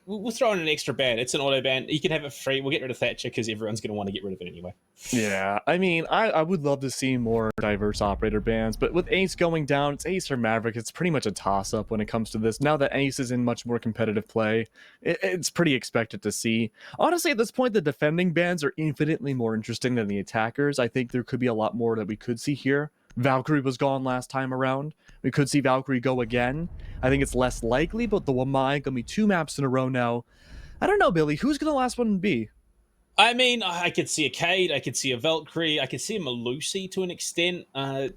we'll throw in an extra ban. It's an auto ban. You can have it free. We'll get rid of Thatcher because everyone's going to want to get rid of it anyway. Yeah, I mean, I would love to see more diverse operator bans, but with Ace going down, it's Ace or Maverick. It's pretty much a toss-up when it comes to this. Now that Ace is in much more competitive play, it's pretty expected to see. Honestly, at this point, the defending bans are infinitely more interesting than the attackers. I think there could be a lot more that we could see here. Valkyrie was gone last time around. We could see Valkyrie go again. I think it's less likely, but the Wamai gonna be 2 maps in a row now. I don't know, Billy. Who's gonna last one be? I mean, I could see a Cade, I could see a Valkyrie, I could see a Malusi to an extent. I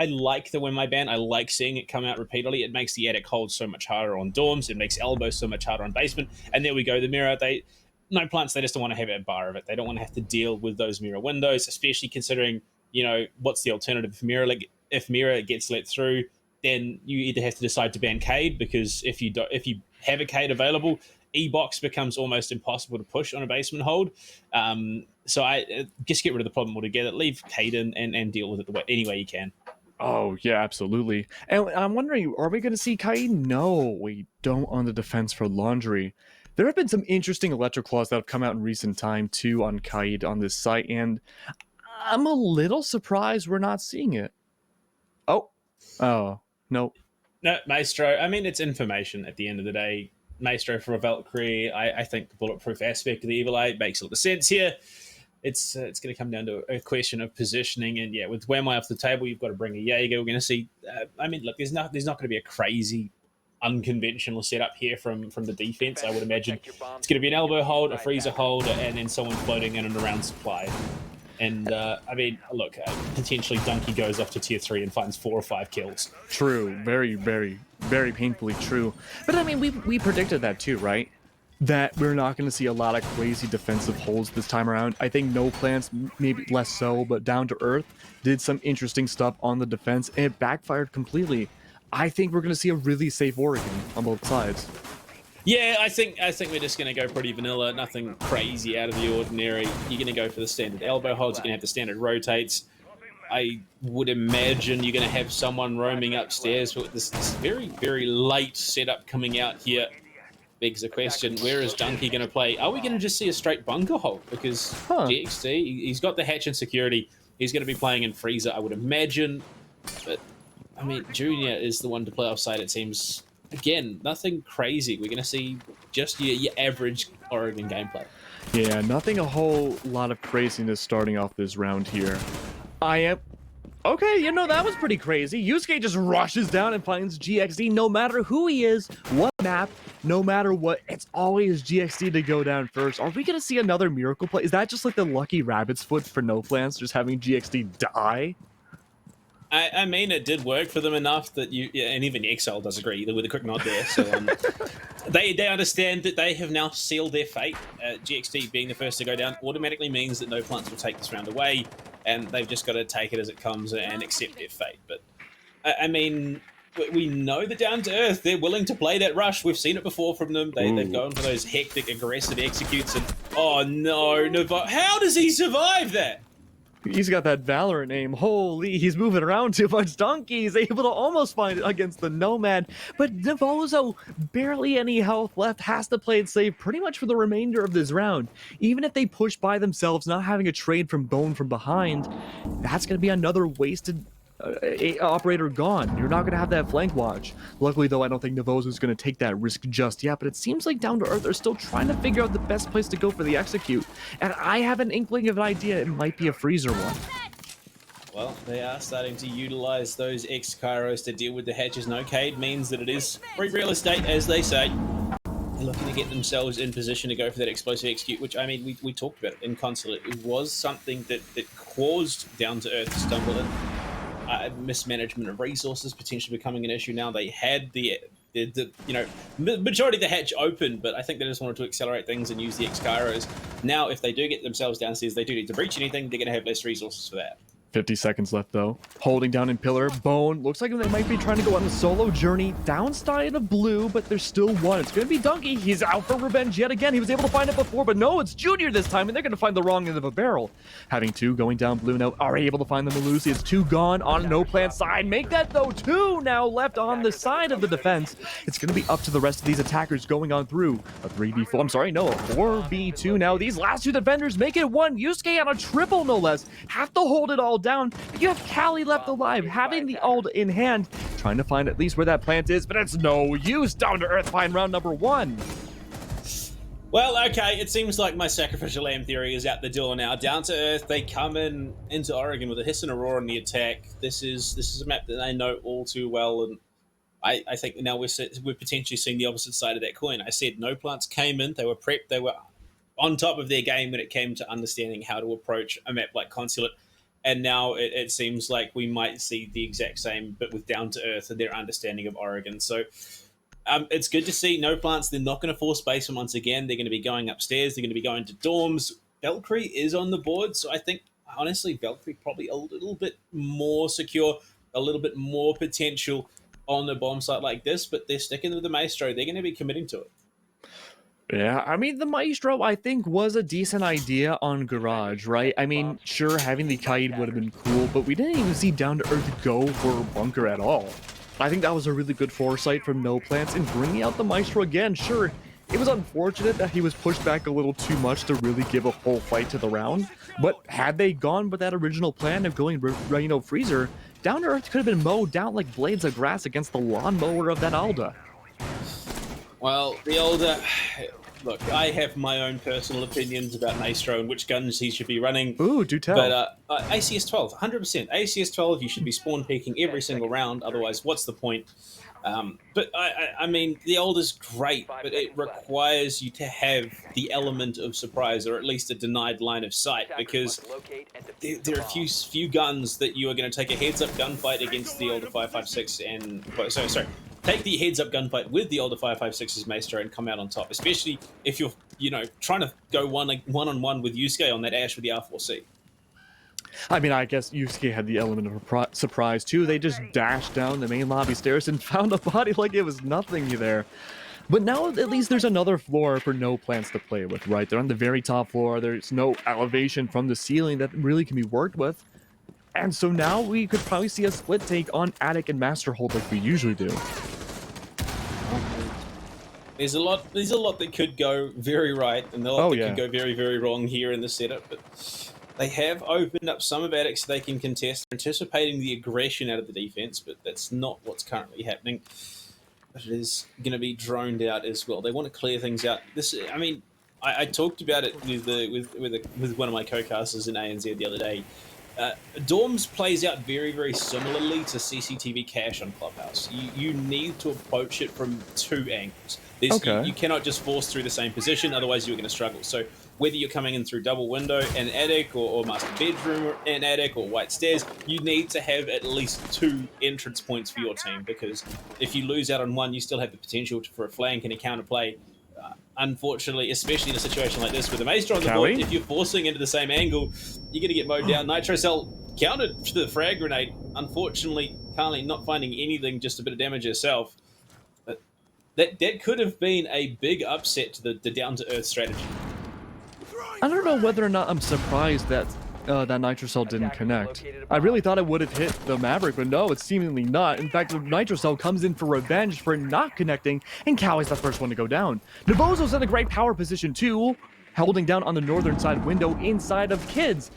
like the Wamai ban. I like seeing it come out repeatedly. It makes the attic hold so much harder on dorms. It makes elbow so much harder on basement. And there we go, the mirror. No Plants, they just don't want to have a bar of it. They don't want to have to deal with those mirror windows, especially considering, you know, what's the alternative for mirror? Like, if mirror gets let through, then you either have to decide to ban Cade, because if you have a Cade available, E-box becomes almost impossible to push on a basement hold. So I just get rid of the problem altogether. Leave Cade in and deal with it any way you can. Oh, yeah, absolutely. And I'm wondering, are we going to see Kaid? No, we don't on the defense for Laundry. There have been some interesting electroclaws that have come out in recent time, too, on Kaid on this site, and I'm a little surprised we're not seeing it. Oh, nope. No, Maestro, I mean, it's information at the end of the day. Maestro for a Valkyrie, I think the bulletproof aspect of the Evil Eye makes a lot of sense here. It's going to come down to a question of positioning, and yeah, with Wamai off the table, you've got to bring a Jaeger. We're going to see. I mean, look, there's not going to be a crazy, unconventional setup here from the defense. I would imagine it's going to be an elbow hold, a freezer hold, and then someone floating in and around supply. And I mean, look, potentially Donkey goes off to tier 3 and finds 4 or 5 kills. True, very, very, very painfully true. But I mean, we predicted that too, right? That we're not going to see a lot of crazy defensive holds this time around. I think No Plants, maybe less so, but Down to Earth did some interesting stuff on the defense, and it backfired completely. I think we're going to see a really safe Oregon on both sides. Yeah, I think we're just going to go pretty vanilla, nothing crazy out of the ordinary. You're going to go for the standard elbow holds. You're going to have the standard rotates. I would imagine you're going to have someone roaming upstairs, but with this very, very late setup coming out here, begs the question, where is Dunkey going to play? Are we going to just see a straight bunker hold? Because GXT, he's got the hatch in security. He's going to be playing in freezer, I would imagine. But, I mean, Junior is the one to play offside, it seems. Again, nothing crazy. We're going to see just your average Oregon gameplay. Yeah, nothing a whole lot of craziness starting off this round here. Okay, you know, that was pretty crazy. Yusuke just rushes down and finds GXD no matter who he is, what map, no matter what. It's always GXD to go down first. Are we going to see another miracle play? Is that just like the lucky rabbit's foot for no plans, just having GXD die? I mean, it did work for them enough that and even Exile does agree with a quick nod there. So they understand that they have now sealed their fate. GXT being the first to go down automatically means that no plants will take this round away, and they've just got to take it as it comes and accept their fate. But I mean, we know the down to earth. They're willing to play that rush. We've seen it before from them. They've gone for those hectic, aggressive executes, and oh no, how does he survive that? He's got that Valorant aim. Holy, he's moving around too much. Donkey's able to almost find it against the Nomad. But Devozo, barely any health left, has to play it safe pretty much for the remainder of this round. Even if they push by themselves, not having a trade from Bone from behind, that's going to be another wasted operator gone. You're not going to have that flank watch. Luckily, though, I don't think Devozo's going to take that risk just yet, but it seems like Down to Earth are still trying to figure out the best place to go for the execute. And I have an inkling of an idea. It might be a freezer one. Well, they are starting to utilize those X-Kairos to deal with the hatches. No Cade means that it is free real estate, as they say. They're looking to get themselves in position to go for that explosive execute, which, I mean, we talked about it in Consulate. It was something that caused Down to Earth to stumble in. Mismanagement of resources potentially becoming an issue now. They had the majority of the hatch open, but I think they just wanted to accelerate things and use the X-Kairos. Now, if they do get themselves downstairs, they do need to breach anything, they're going to have less resources for that. 50 seconds left, though. Holding down in Pillar. Bone. Looks like they might be trying to go on the solo journey. Downside of blue, but there's still one. It's going to be Dunkey. He's out for revenge yet again. He was able to find it before, but no, it's Junior this time, and they're going to find the wrong end of a barrel. Having two going down blue now. Already able to find the Malusi. It's two gone on no plan side. Make that, though, two now left on the side of the defense. It's going to be up to the rest of these attackers going on through. A 3v4. I'm sorry, no, a 4v2 now. These last two defenders make it one. Yusuke on a triple, no less. Have to hold it all down. You have Callie left alive, having the ult in hand, trying to find at least where that plant is, but it's no use. Down to Earth find round number one. Well, okay, it seems like my sacrificial lamb theory is out the door now. Down to Earth, they come into Oregon with a hiss and a roar on the attack. This is a map that they know all too well, and I think now we're potentially seeing the opposite side of that coin. I said no plants came in, they were prepped, they were on top of their game when it came to understanding how to approach a map like Consulate. And now it seems like we might see the exact same, but with Down to Earth and their understanding of Oregon. So it's good to see no plants. They're not going to force basement once again. They're going to be going upstairs. They're going to be going to dorms. Valkyrie is on the board. So I think, honestly, Valkyrie probably a little bit more secure, a little bit more potential on a bomb site like this. But they're sticking with the Maestro. They're going to be committing to it. Yeah, I mean, the Maestro, I think, was a decent idea on Garage, right? I mean, sure, having the Kaid would have been cool, but we didn't even see Down to Earth go for Bunker at all. I think that was a really good foresight from No Plants in bringing out the Maestro again. Sure, it was unfortunate that he was pushed back a little too much to really give a full fight to the round, but had they gone with that original plan of going, Freezer, Down to Earth could have been mowed down like blades of grass against the lawnmower of that Alda. Well, the older... Look, I have my own personal opinions about Maestro and which guns he should be running. Ooh, do tell. But ACS 12, 100%. ACS 12, you should be spawn peeking every single round. Otherwise, what's the point? But I mean, the old is great, but it requires you to have the element of surprise, or at least a denied line of sight, because there are a few guns that you are going to take a heads-up gunfight against the older 5.56 and... Sorry. Take the heads-up gunfight with the older 5.56's Maestro and come out on top, especially if you're, trying to go one-on-one with Yusuke on that Ash with the R4C. I mean, I guess Yusuke had the element of surprise, too. They just dashed down the main lobby stairs and found a body like it was nothing there. But now at least there's another floor for no plants to play with, right? They're on the very top floor. There's no elevation from the ceiling that really can be worked with. And so now we could probably see a split take on attic and master hold like we usually do. There's a lot that could go very right, and a lot that could go very, very wrong here in the setup. But they have opened up some of attics they can contest, anticipating the aggression out of the defense, but that's not what's currently happening. But it is going to be droned out as well. They want to clear things out. I mean, I talked about it with one of my co-casters in ANZ the other day. Dorms plays out very, very similarly to CCTV cache on Clubhouse. You need to approach it from two angles. You cannot just force through the same position, otherwise you're going to struggle. So whether you're coming in through double window and attic, or master bedroom and attic, or white stairs, you need to have at least two entrance points for your team, because if you lose out on one, you still have the potential for a flank and a counterplay. Unfortunately, especially in a situation like this with a Maestro on the board, if you're forcing into the same angle, you're going to get mowed down. Nitrocell countered to the frag grenade. Unfortunately, Carly not finding anything, just a bit of damage herself. But that could have been a big upset to the down-to-earth strategy. I don't know whether or not I'm surprised that that Nitrocell didn't connect. I really thought it would have hit the Maverick, but no, it's seemingly not. In fact, the Nitrocell comes in for revenge for not connecting, and Cowie's the first one to go down. Navozo's in a great power position too, holding down on the northern side window inside of Kids.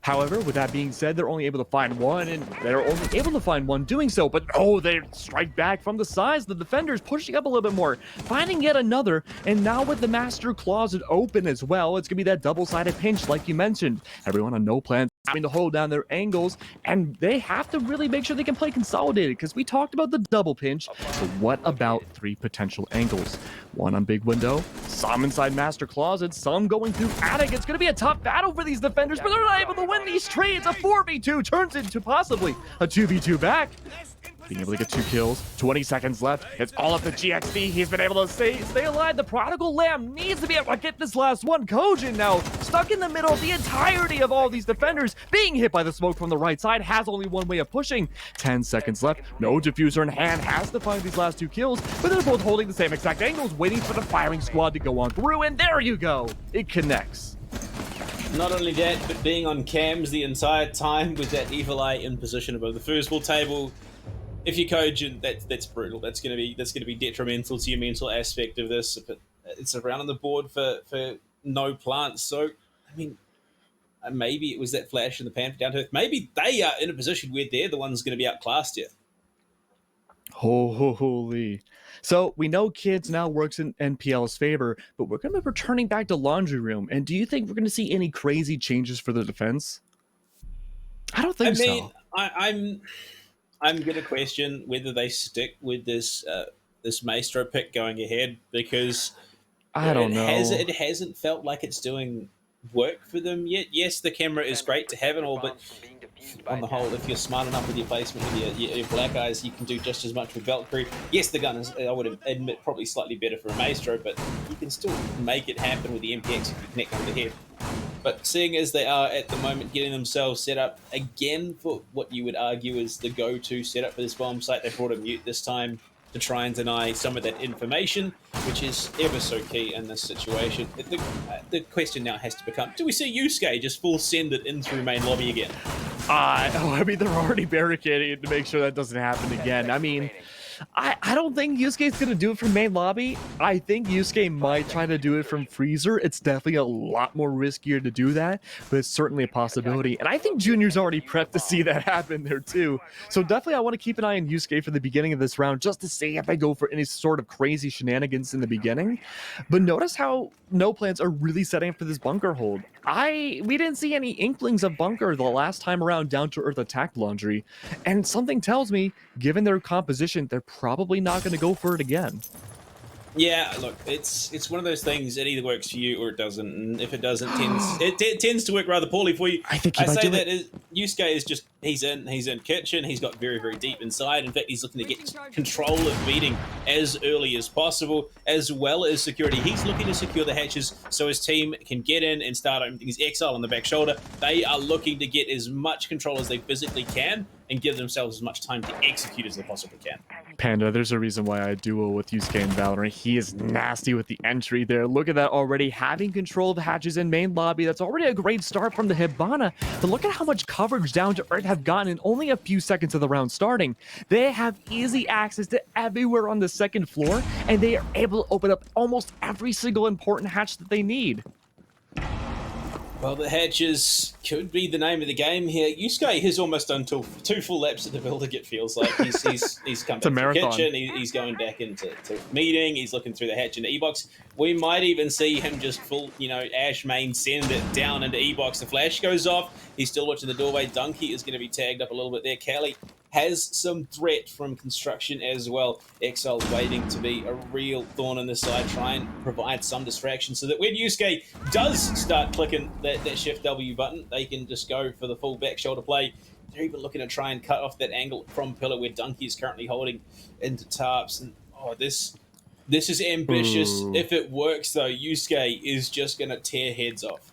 However, with that being said, they're only able to find one, and they're only able to find one doing so, but they strike back from the sides. The defenders pushing up a little bit more, finding yet another, and now with the master closet open as well, it's gonna be that double-sided pinch like you mentioned. Everyone on no plan having to hold down their angles, and they have to really make sure they can play consolidated, because we talked about the double pinch, but what about three potential angles? One on big window, some inside master closet, some going through attic. It's going to be a tough battle for these defenders, but they're not able to win these trades. A 4v2 turns into possibly a 2v2 back. Being able to get 2 kills, 20 seconds left. It's all up to GXD. He's been able to stay alive. The prodigal lamb needs to be able to get this last one. Kojin now stuck in the middle of the entirety of all these defenders, being hit by the smoke from the right side, has only one way of pushing. 10 seconds left. No diffuser in hand, has to find these last 2 kills, but they're both holding the same exact angles, waiting for the firing squad to go on through, and there you go. It connects. Not only that, but being on cams the entire time with that evil eye in position above the first ball table. If you're Kojin, that's brutal. That's gonna be detrimental to your mental aspect of this. But it's around on the board for no plants. So I mean, maybe it was that flash in the pan for down to earth. Maybe they are in a position where they're the ones going to be outclassed here. Holy. So we know Kids now works in NPL's favor, but we're going to be returning back to Laundry Room. And do you think we're going to see any crazy changes for the defense? I don't think so. I'm going to question whether they stick with this Maestro pick going ahead, because I don't know. It hasn't felt like it's doing work for them yet. Yes, the camera is great to have and all, but on the whole, if you're smart enough with your placement, with your black eyes, you can do just as much with Valkyrie. Yes, the gun is, I would admit, probably slightly better for a Maestro, but you can still make it happen with the MPX if you connect on the head. But seeing as they are at the moment getting themselves set up again for what you would argue is the go-to setup for this bomb site, they brought a mute this time to try and deny some of that information, which is ever so key in this situation. The question now has to become, do we see Yusuke just full send it in through main lobby again? I mean, they're already barricading it to make sure that doesn't happen again. I mean, I don't think Yusuke's going to do it from main lobby. I think Yusuke might try to do it from freezer. It's definitely a lot more riskier to do that, but it's certainly a possibility. And I think Junior's already prepped to see that happen there too. So definitely I want to keep an eye on Yusuke for the beginning of this round, just to see if they go for any sort of crazy shenanigans in the beginning. But notice how no plans are really setting up for this bunker hold. We didn't see any inklings of bunker the last time around down to earth attack Laundry. And something tells me, given their composition, they're probably not going to go for it again. Yeah, look, it's one of those things. It either works for you or it doesn't. And if it doesn't, it tends to work rather poorly for you. I think Yusuke is just He's in kitchen. He's got very, very deep inside. In fact, he's looking to get control of meeting as early as possible, as well as security. He's looking to secure the hatches so his team can get in and start opening his Exile on the back shoulder. They are looking to get as much control as they physically can and give themselves as much time to execute as they possibly can. Panda, there's a reason why I duo with Yusuke and Valorant. He is nasty with the entry there. Look at that already. Having control of the hatches in main lobby, that's already a great start from the Hibana. But look at how much coverage Down to Earth have gotten in only a few seconds of the round starting. They have easy access to everywhere on the second floor, and they are able to open up almost every single important hatch that they need. Well, the hatches could be the name of the game here. Yusuke has almost done two full laps of the building, it feels like. He's come back to the kitchen, he's going back into meeting, he's looking through the hatch into E-Box. We might even see him just full, Ash main send it down into E-Box. The flash goes off. He's still watching the doorway. Donkey is going to be tagged up a little bit there. Callie has some threat from construction as well. Exile waiting to be a real thorn in the side, try and provide some distraction so that when Yusuke does start clicking that Shift W button, they can just go for the full back shoulder play. They're even looking to try and cut off that angle from pillar where Donkey is currently holding into tarps. And this is ambitious. Ooh. If it works though, Yusuke is just going to tear heads off.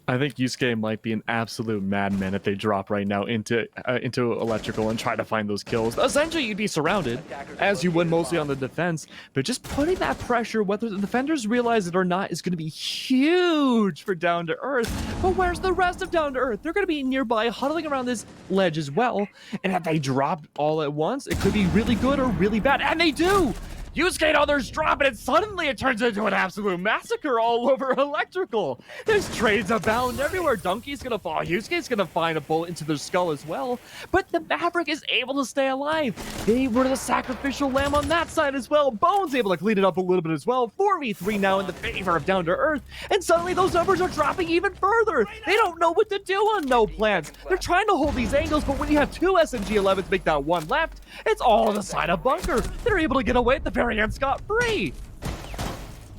I think Yusuke might be an absolute madman if they drop right now into electrical and try to find those kills. Essentially, you'd be surrounded, as you would mostly on the defense, but just putting that pressure, whether the defenders realize it or not, is going to be huge for Down to Earth. But where's the rest of Down to Earth? They're going to be nearby, huddling around this ledge as well, and if they drop all at once, it could be really good or really bad, and they do! Yusuke and others drop it, and suddenly it turns into an absolute massacre all over electrical. There's trades abound everywhere. Donkey's gonna fall. Yusuke's gonna find a bullet into their skull as well. But the Maverick is able to stay alive. They were the sacrificial lamb on that side as well. Bone's able to clean it up a little bit as well. 4v3 now in the favor of Down to Earth. And suddenly those numbers are dropping even further. They don't know what to do on no plans. They're trying to hold these angles, but when you have two SMG-11s make that one left, it's all on the side of Bunker. They're able to get away at the very end scot-free.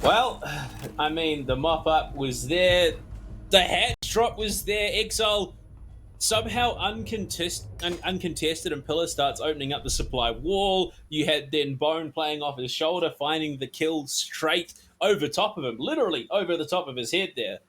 Well, I mean, the mop-up was there. The hatch drop was there. Exile somehow uncontested, and Pillar starts opening up the supply wall. You had then Bone playing off his shoulder, finding the kill straight over top of him, literally over the top of his head there.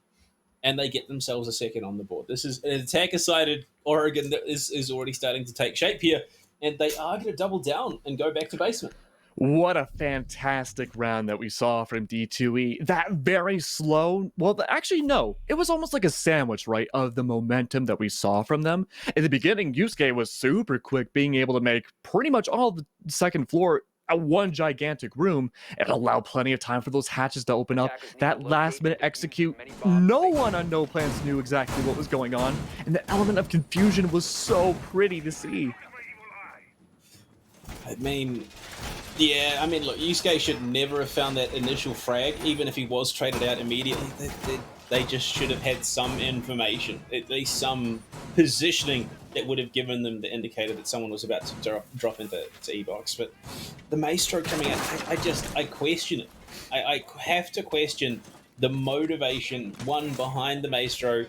And they get themselves a second on the board. This is an attacker-sided Oregon that is already starting to take shape here, and they are going to double down and go back to basement. What a fantastic round that we saw from D2E. That very slow, well, actually, no. It was almost like a sandwich, right, of the momentum that we saw from them. In the beginning, Yusuke was super quick, being able to make pretty much all the second floor one gigantic room. It allowed plenty of time for those hatches to open up. That last-minute execute, no one on No Plans knew exactly what was going on, and the element of confusion was so pretty to see. I mean... Yeah, I mean, look, Yusuke should never have found that initial frag, even if he was traded out immediately. They just should have had some information, at least some positioning that would have given them the indicator that someone was about to drop into E-Box. But the Maestro coming out, I question it. I have to question the motivation, one, behind the Maestro.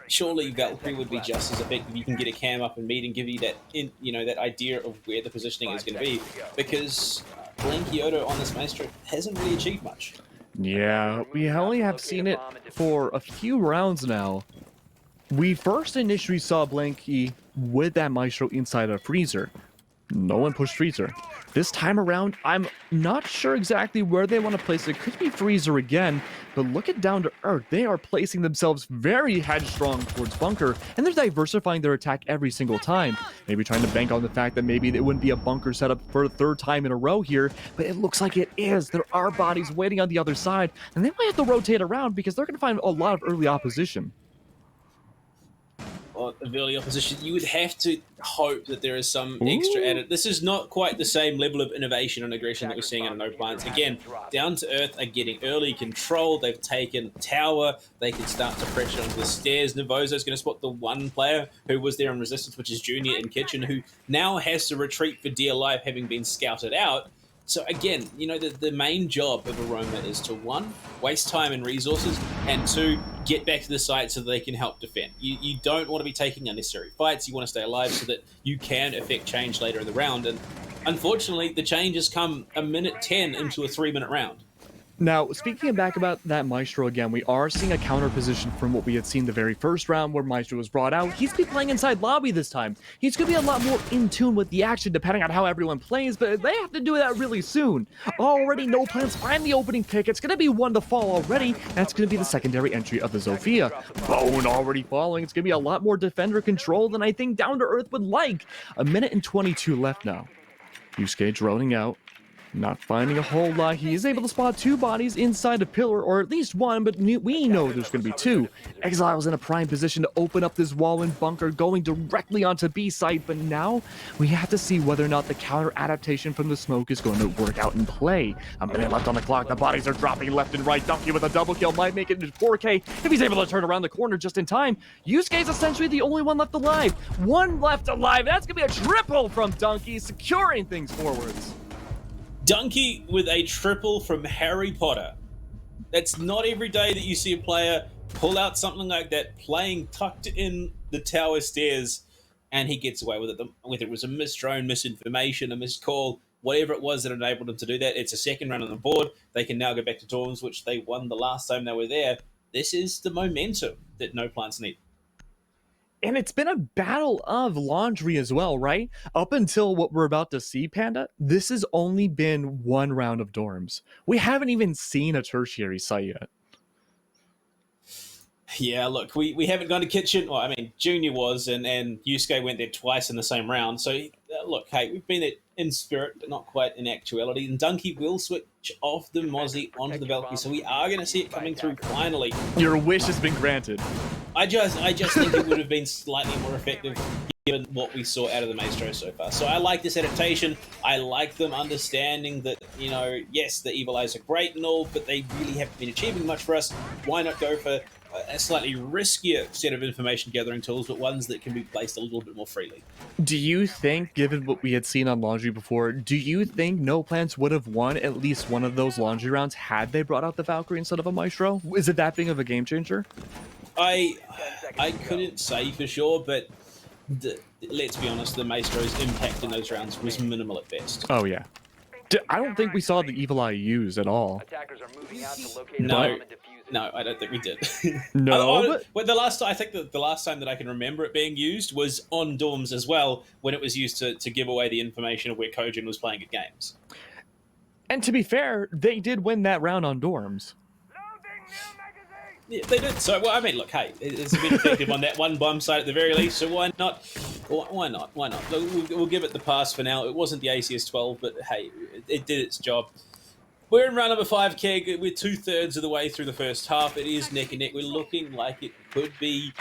Surely Valkyrie would be just as effective. You can get a cam up and meet and give you that, that idea of where the positioning is going to be. Because Blink Yoda on this Maestro hasn't really achieved much. Yeah, we only have seen it for a few rounds now. We first initially saw Blanky with that Maestro inside a freezer. No one pushed freezer. This time around, I'm not sure exactly where they want to place it. Could be freezer again, but look at Down to Earth. They are placing themselves very headstrong towards bunker, and they're diversifying their attack every single time. Maybe trying to bank on the fact that maybe it wouldn't be a bunker setup for a third time in a row here, but it looks like it is. There are bodies waiting on the other side, and they might have to rotate around because they're going to find a lot of early opposition. Of early opposition, you would have to hope that there is some extra added. This is not quite the same level of innovation and aggression that we're seeing out of No Plans. Again, Down to Earth are getting early control. They've taken tower. They can start to pressure onto the stairs. Navozo's going to spot the one player who was there in resistance, which is Junior in kitchen, who now has to retreat for dear life, having been scouted out. So again, you know, the main job of Aroma is to, one, waste time and resources, and two, get back to the site so that they can help defend. You don't want to be taking unnecessary fights. You want to stay alive so that you can affect change later in the round. And unfortunately, the change has come a minute 10 into a 3-minute round. Now, speaking back about that Maestro again, we are seeing a counter position from what we had seen the very first round where Maestro was brought out. He's going to be playing inside lobby this time. He's going to be a lot more in tune with the action depending on how everyone plays, but they have to do that really soon. Already, No Plans find the opening pick. It's going to be one to fall already. That's going to be the secondary entry of the Zofia. Bone already falling. It's going to be a lot more defender control than I think Down to Earth would like. A minute and 22 left now. Yusuke droning out. Not finding a whole lot. He is able to spot 2 bodies inside a pillar, or at least 1, but we know there's going to be 2. Exile's in a prime position to open up this wall and bunker, going directly onto B site, but now we have to see whether or not the counter adaptation from the smoke is going to work out and play. A minute left on the clock. The bodies are dropping left and right. Donkey with a double kill might make it into 4K if he's able to turn around the corner just in time. Yusuke's essentially the only one left alive. 1 left alive. That's going to be a triple from Donkey, securing things forwards. Donkey with a triple from Harry Potter. That's not every day that you see a player pull out something like that, playing tucked in the tower stairs, and he gets away with it. Whether it was a missed drone, misinformation, a missed call, whatever it was that enabled him to do that, it's a second run on the board. They can now go back to dorms, which they won the last time they were there. This is the momentum that No Plants need. And it's been a battle of laundry as well, right? Up until what we're about to see, Panda, this has only been 1 round of dorms. We haven't even seen a tertiary site yet. Yeah, look, we haven't gone to kitchen. Well, I mean, Junior was, and Yusuke went there twice in the same round. So, look, hey, we've been there in spirit, but not quite in actuality. And Donkey will switch off the Mozzie onto the Valkyrie, so we are going to see it coming through finally. Your wish has been granted. I just think it would have been slightly more effective given what we saw out of the Maestro so far. So I like this adaptation. I like them understanding that, you know, yes, the Evil Eyes are great and all, but they really haven't been achieving much for us. Why not go for a slightly riskier set of information gathering tools, but ones that can be placed a little bit more freely? Do you think, given what we had seen on Laundry before, do you think No Plants would have won at least one of those Laundry rounds had they brought out the Valkyrie instead of a Maestro? Is it that big of a game changer? I couldn't say for sure, but let's be honest, the Maestro's impact in those rounds was minimal at best. Oh, yeah. I don't think we saw the Evil Eye used at all. Attackers are moving out to locate No. a bomb and defuse it. No, I don't think we did. No, well, I think the last time that I can remember it being used was on dorms as well, when it was used to give away the information of where Kojin was playing at games. And to be fair, they did win that round on dorms. Yeah, they did. So, well, I mean, look, hey, it's been effective on that one bomb site at the very least, so why not? Why not? Why not? We'll give it the pass for now. It wasn't the ACS-12, but hey, it did its job. We're in round number 5, Keg. We're 2/3 of the way through the first half. It is neck and neck. We're looking like it could be.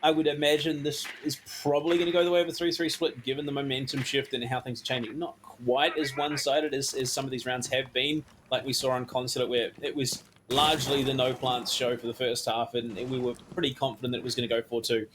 I would imagine this is probably going to go the way of a 3-3 split, given the momentum shift and how things are changing. Not quite as one-sided as some of these rounds have been, like we saw on Consulate, where it was largely the No Plants show for the first half, and we were pretty confident that it was going to go 4-2.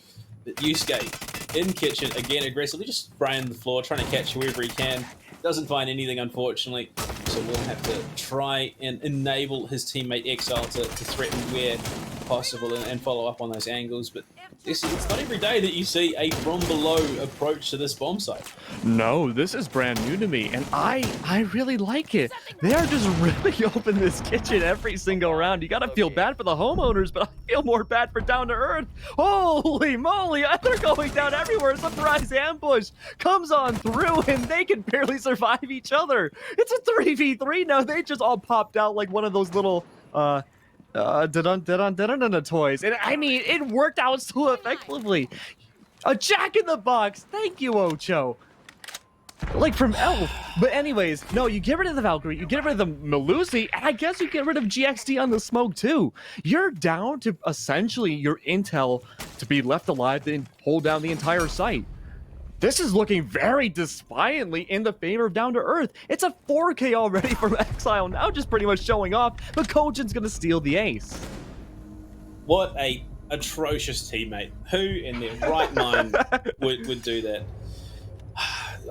But Yusuke in kitchen, again, aggressively just spraying the floor, trying to catch whoever he can. Doesn't find anything, unfortunately, so we'll have to try and enable his teammate Exile to threaten where possible and follow up on those angles. But it's not every day that you see a from below approach to this bomb site. No, this is brand new to me, and I really like it. They are just ripping open this kitchen every single round. You gotta feel bad for the homeowners, but I feel more bad for Down to Earth. Holy moly, they're going down everywhere. Surprise ambush comes on through, and they can barely survive each other. It's a 3v3 now. They just all popped out like one of those little toys, and I mean, it worked out so effectively. A Jack in the Box, thank you, Ocho. Like from Elf. But anyways, no, you get rid of the Valkyrie, you get rid of the Melusi, and I guess you get rid of GXD on the smoke too. You're down to essentially your intel to be left alive and hold down the entire site. This is looking very defiantly in the favor of Down to Earth. It's a 4K already from Exile, now just pretty much showing off, but Kojin's gonna steal the ace. What a atrocious teammate. Who in their right mind would do that?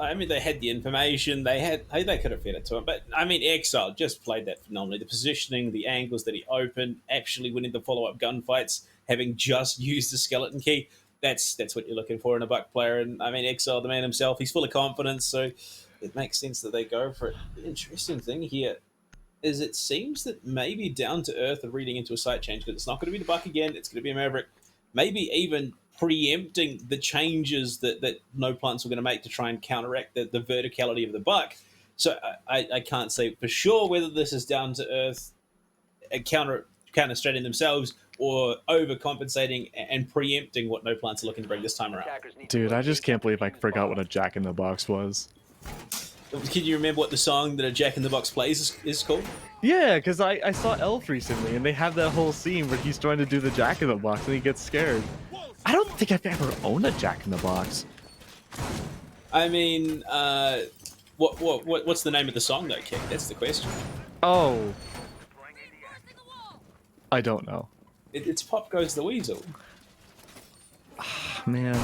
I mean, they had the information. They could have fed it to him. But I mean, Exile just played that phenomenally. The positioning, the angles that he opened, actually winning the follow-up gunfights, having just used the skeleton key. That's what you're looking for in a Buck player. And I mean, Exile, the man himself, he's full of confidence, so it makes sense that they go for it. The interesting thing here is it seems that maybe Down to Earth are reading into a site change, because it's not going to be the Buck again. It's going to be a Maverick. Maybe even preempting the changes that No Plants were going to make to try and counteract the verticality of the Buck. So I can't say for sure whether this is Down to Earth counter-strating themselves, or overcompensating and preempting what No Plants are looking to bring this time around. Dude, I just can't believe I forgot what a Jack in the Box was. Can you remember what the song that a Jack in the Box plays is called? Yeah, because I saw Elf recently, and they have that whole scene where he's trying to do the Jack in the Box, and he gets scared. I don't think I've ever owned a Jack in the Box. I mean, what's the name of the song, though, Kick? That's the question. Oh. I don't know. It's Pop Goes the Weasel. Man.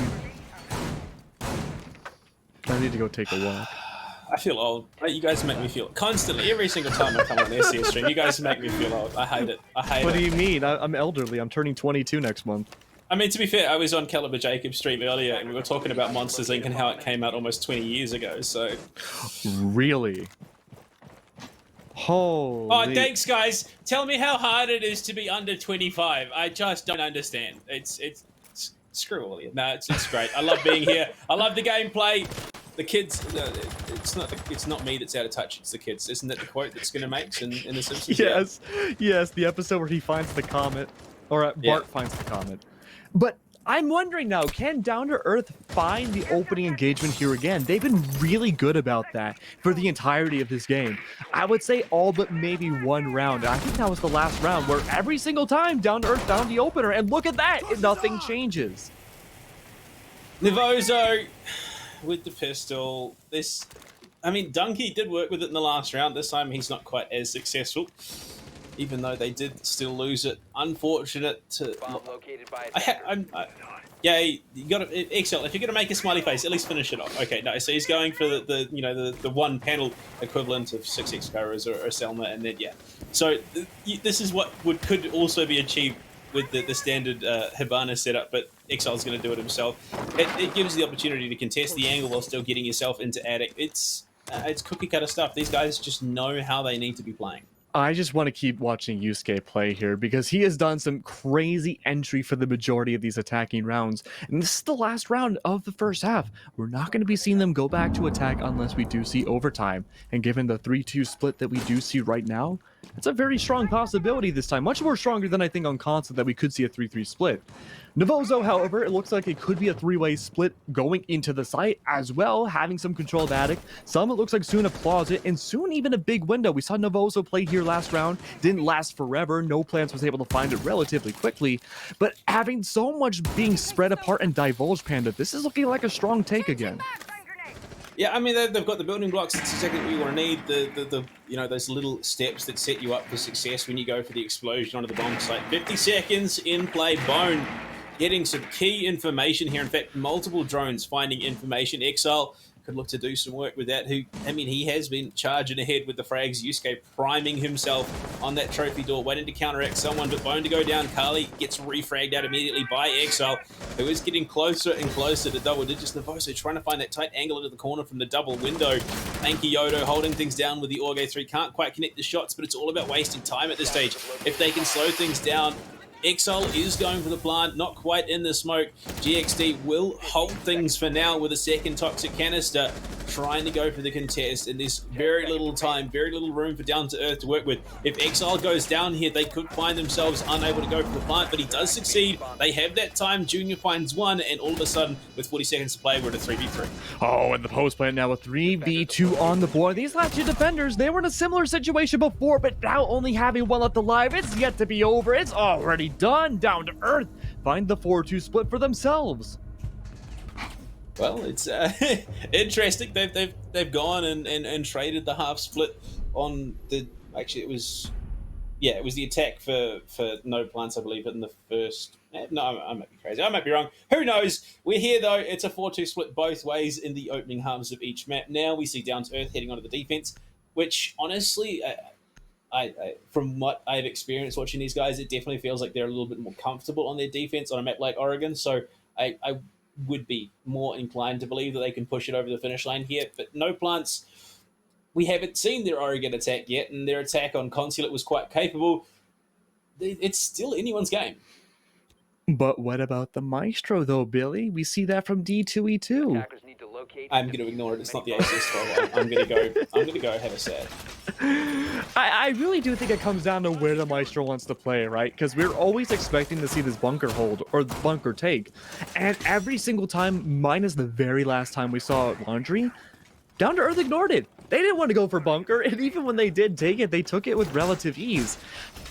I need to go take a walk. I feel old. You guys make me feel constantly. Every single time I come on the SCS stream, you guys make me feel old. I hate it. What do you mean? I'm elderly. I'm turning 22 next month. I mean, to be fair, I was on Caliber Jacob's stream earlier, and we were talking about Monsters Inc. and how it came out almost 20 years ago, so... Really? Holy... Oh, thanks, guys. Tell me how hard it is to be under 25. I just don't understand. It's screw all of you. No, it's great. I love being here. I love the gameplay. The kids, it's not me that's out of touch, it's the kids. Isn't that the quote that Skinner makes in The Simpsons? Yes, yes, the episode where he finds the comet, or Bart finds the comet. But I'm wondering now, can Down to Earth find the opening engagement here again? They've been really good about that for the entirety of this game. I would say all but maybe one round. I think that was the last round where every single time Down to Earth found the opener, and look at that, nothing changes. Nivozo with the pistol. I mean, Dunkey did work with it in the last round. This time he's not quite as successful, even though they did still lose it. Unfortunate to... yeah, you got to... Excel, if you're going to make a smiley face, at least finish it off. Okay, no, so he's going for the one panel equivalent of 6x Kairos or Selma, and then, yeah. So this is what could also be achieved with the standard Hibana setup, but Exile's going to do it himself. It gives the opportunity to contest the angle while still getting yourself into attic. It's cookie cutter stuff. These guys just know how they need to be playing. I just want to keep watching Yusuke play here because he has done some crazy entry for the majority of these attacking rounds. And this is the last round of the first half. We're not going to be seeing them go back to attack unless we do see overtime. And given the 3-2 split that we do see right now, it's a very strong possibility this time. Much more stronger than I think on Consulate that we could see a 3-3 split. Nivozo, however, it looks like it could be a 3-way split going into the site as well, having some control of attic. Some, it looks like soon a closet, and soon even a big window. We saw Nivozo play here last round. Didn't last forever. No Plants was able to find it relatively quickly. But having so much being spread apart and divulged, Panda, this is looking like a strong take again. Yeah, I mean, they've got the building blocks. That's exactly what you want to need. The those little steps that set you up for success when you go for the explosion onto the bomb site. 50 seconds in play. Bone getting some key information here. In fact, multiple drones finding information. Exile could look to do some work with that. He has been charging ahead with the frags. Yusuke priming himself on that trophy door, waiting to counteract someone, but Bone to go down. Carly gets refragged out immediately by Exile, who is getting closer and closer to double digits. Nivozo trying to find that tight angle into the corner from the double window. Anki Yodo holding things down with the Orge 3. Can't quite connect the shots, but it's all about wasting time at this stage. If they can slow things down, Exile is going for the plant, not quite in the smoke. GXD will hold things for now with a second toxic canister, trying to go for the contest, and there's very little time, very little room for Down to Earth to work with. If Exile goes down here, they could find themselves unable to go for the plant, but he does succeed. They have that time. Junior finds one, and all of a sudden, with 40 seconds to play, we're at a 3v3. Oh, and the post plant now with 3v2 on the board. These last two defenders, they were in a similar situation before, but now only having one left alive. It's yet to be over. It's already done. Down to Earth find the 4-2 split for themselves. Well, it's interesting. They've gone and traded the half split on the. Actually, it was Yeah, it was the attack for no plants, I believe, in the first. No, I might be crazy. I might be wrong. Who knows? We're here though. It's a 4-2 split both ways in the opening halves of each map. Now we see Down to Earth heading onto the defense, which honestly, I from what I've experienced watching these guys, it definitely feels like they're a little bit more comfortable on their defense on a map like Oregon. So I would be more inclined to believe that they can push it over the finish line here. But no plants. We haven't seen their Oregon attack yet, and their attack on Consulate was quite capable. It's still anyone's game. But what about the Maestro, though, Billy? We see that from D2E2. Attackers need to locate. I'm going to ignore it. It's not the SCS 12. I'm going to go. I'm going to go have a sad. I really do think it comes down to where the Maestro wants to play, right? Because we're always expecting to see this bunker hold or bunker take. And every single time, minus the very last time we saw Laundry, Down to Earth ignored it. They didn't want to go for bunker, and even when they did take it, they took it with relative ease.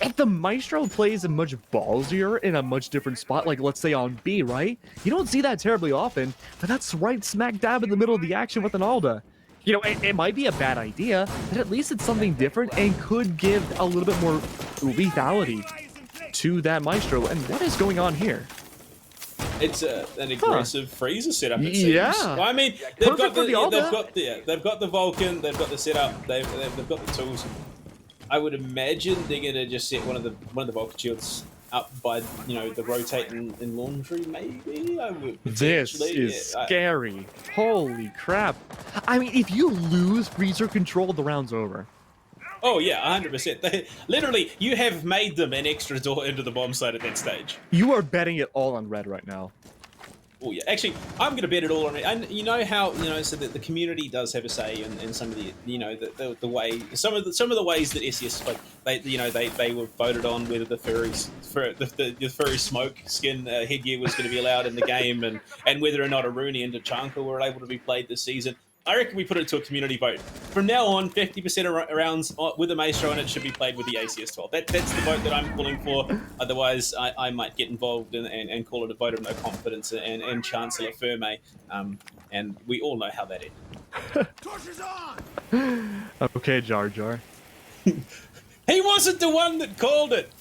If the Maestro plays a much ballsier in a much different spot, like let's say on B, right? You don't see that terribly often, but that's right smack dab in the middle of the action with an Alda. You know, it might be a bad idea, but at least it's something different and could give a little bit more lethality to that Maestro. And what is going on here? It's an aggressive freezer setup. It seems. Yeah. Well, I mean, they've got Perfect they've got the Vulcan, they've got the setup, they've got the tools. I would imagine they're gonna just set one of the Vulcan shields up by the rotate in laundry. Maybe I would. This is scary. Holy crap! I mean, if you lose freezer control, the round's over. Oh yeah, 100%. Literally, you have made them an extra door into the bomb site at that stage. You are betting it all on red right now. Oh yeah, actually, I'm going to bet it all on it. And you know how so that the community does have a say in some of the the way some of the ways that SCS they were voted on whether the furry smoke skin headgear was going to be allowed in the game and whether or not Aruni and Tachanka were able to be played this season. I reckon we put it to a community vote. From now on, 50% of rounds with a Maestro in it should be played with the ACS 12. That's the vote that I'm calling for. Otherwise, I might get involved and call it a vote of no confidence and Chancellor Ferme. And we all know how that ended. Torches on! Okay, Jar Jar. He wasn't the one that called it.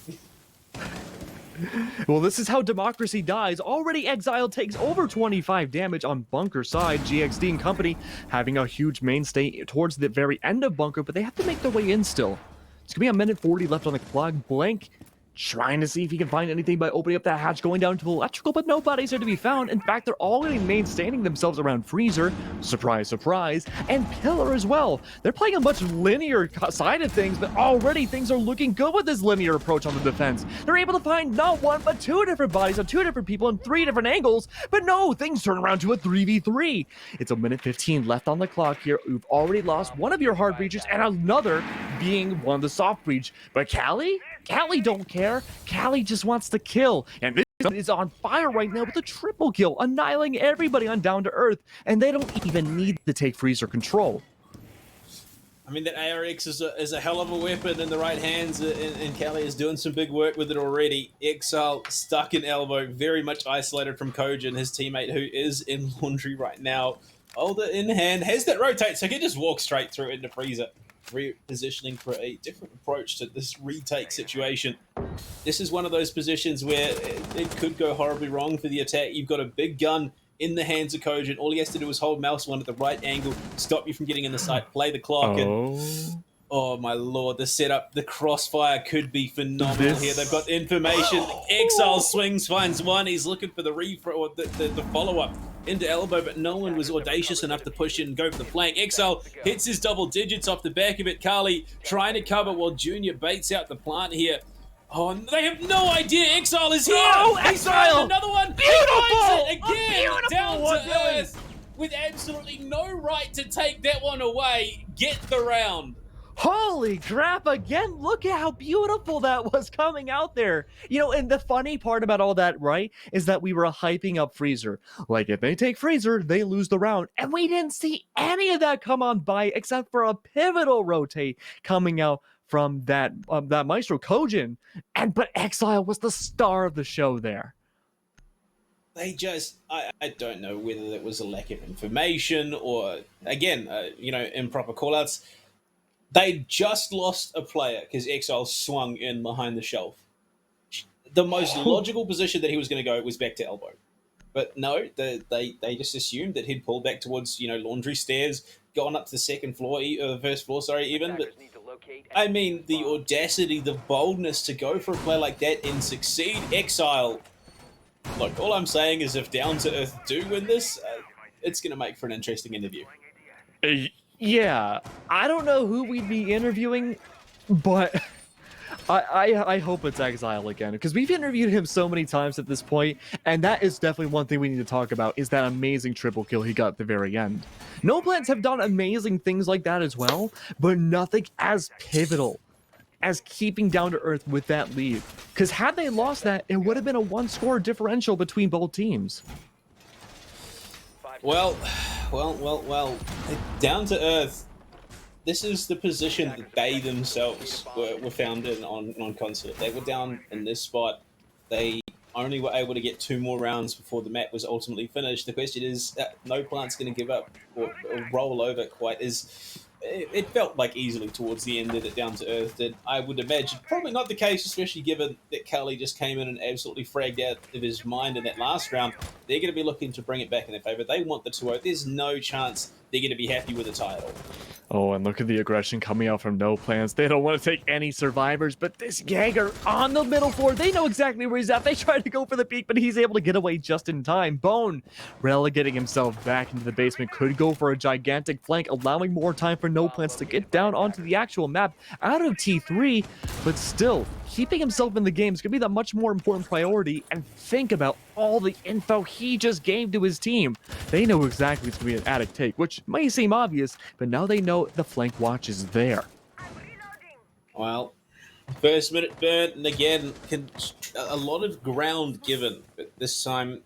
Well, this is how democracy dies. Already Exile takes over 25 damage on bunker side. GXD and company having a huge mainstay towards the very end of bunker, but they have to make their way in still. It's gonna be a minute 40 left on the clock. Blank trying to see if he can find anything by opening up that hatch, going down to electrical, but no bodies are to be found. In fact, they're already maintaining themselves around Freezer, surprise, surprise, and Pillar as well. They're playing a much linear side of things, but already things are looking good with this linear approach on the defense. They're able to find not one, but two different bodies of two different people in three different angles, but no, things turn around to a 3v3. It's a minute 15 left on the clock here. You've already lost one of your hard breaches and another being one of the soft breach. But Callie don't care. Callie just wants to kill, and this is on fire right now with a triple kill, annihilating everybody on Down to Earth, and they don't even need to take freezer control. I mean, that ARX is a hell of a weapon in the right hands, and Callie is doing some big work with it already. Exile stuck in elbow, very much isolated from Kojin, his teammate, who is in laundry right now. Alder in hand, has that rotate, so he can just walk straight through into freezer. Repositioning for a different approach to this retake situation. This is one of those positions where it could go horribly wrong for the attack. You've got a big gun in the hands of Kojin. All he has to do is hold mouse one at the right angle, stop you from getting in the sight, play the clock, and oh my lord, the setup, the crossfire could be phenomenal here. They've got information. Exile swings, finds one. He's looking for the or the follow-up into elbow, but no one was audacious enough to push in and go for the flank. Exile hits his double digits off the back of it. Carly trying to cover while Junior baits out the plant here. Oh, they have no idea Exile is here. Oh, He's Exile! found another one. Beautiful! He finds it again. Down one, to earth with absolutely no right to take that one away. Get the round. Holy crap, again, look at how beautiful that was coming out there. You know, and the funny part about all that, right, is that we were hyping up Freezer. Like, if they take Freezer, they lose the round. And we didn't see any of that come on by except for a pivotal rotate coming out from that Maestro Kojin. But Exile was the star of the show there. They just, I don't know whether it was a lack of information or, again, improper callouts. They just lost a player because Exile swung in behind the shelf. The most logical position that he was going to go was back to elbow. But no, they just assumed that he'd pull back towards, laundry stairs, gone up to the second floor, or the first floor, sorry, even. But Attackers need to locate and I mean, the audacity, the boldness to go for a play like that and succeed. Exile. Look, all I'm saying is if Down to Earth do win this, it's going to make for an interesting interview. Yeah, I don't know who we'd be interviewing, but I hope it's Exile again, because we've interviewed him so many times at this point, and that is definitely one thing we need to talk about, is that amazing triple kill he got at the very end. No Plants have done amazing things like that as well, but nothing as pivotal as keeping Down to Earth with that lead. Because had they lost that, it would have been a one-score differential between both teams. Well, Down to Earth, this is the position that they themselves were found in on Consulate. They were down in this spot. They only were able to get 2 more rounds before the map was ultimately finished. The question is, no Plant's going to give up or roll over quite as... It felt like easily towards the end that Down to Earth did. I would imagine probably not the case, especially given that Kelly just came in and absolutely fragged out of his mind in that last round. They're going to be looking to bring it back in their favor. They want the 2-0. There's no chance they're going to be happy with the title. Oh, and look at the aggression coming out from No Plans. They don't want to take any survivors, but this Jaeger on the middle floor, they know exactly where he's at. They try to go for the peak, but he's able to get away just in time. Bone relegating himself back into the basement, could go for a gigantic flank, allowing more time for No Plans to get down onto the actual map out of T3, but still, keeping himself in the game is going to be the much more important priority, and think about all the info he just gave to his team. They know exactly it's going to be an attic take, which may seem obvious, but now they know the flank watch is there. Well, first minute burn, and again, a lot of ground given, but this time,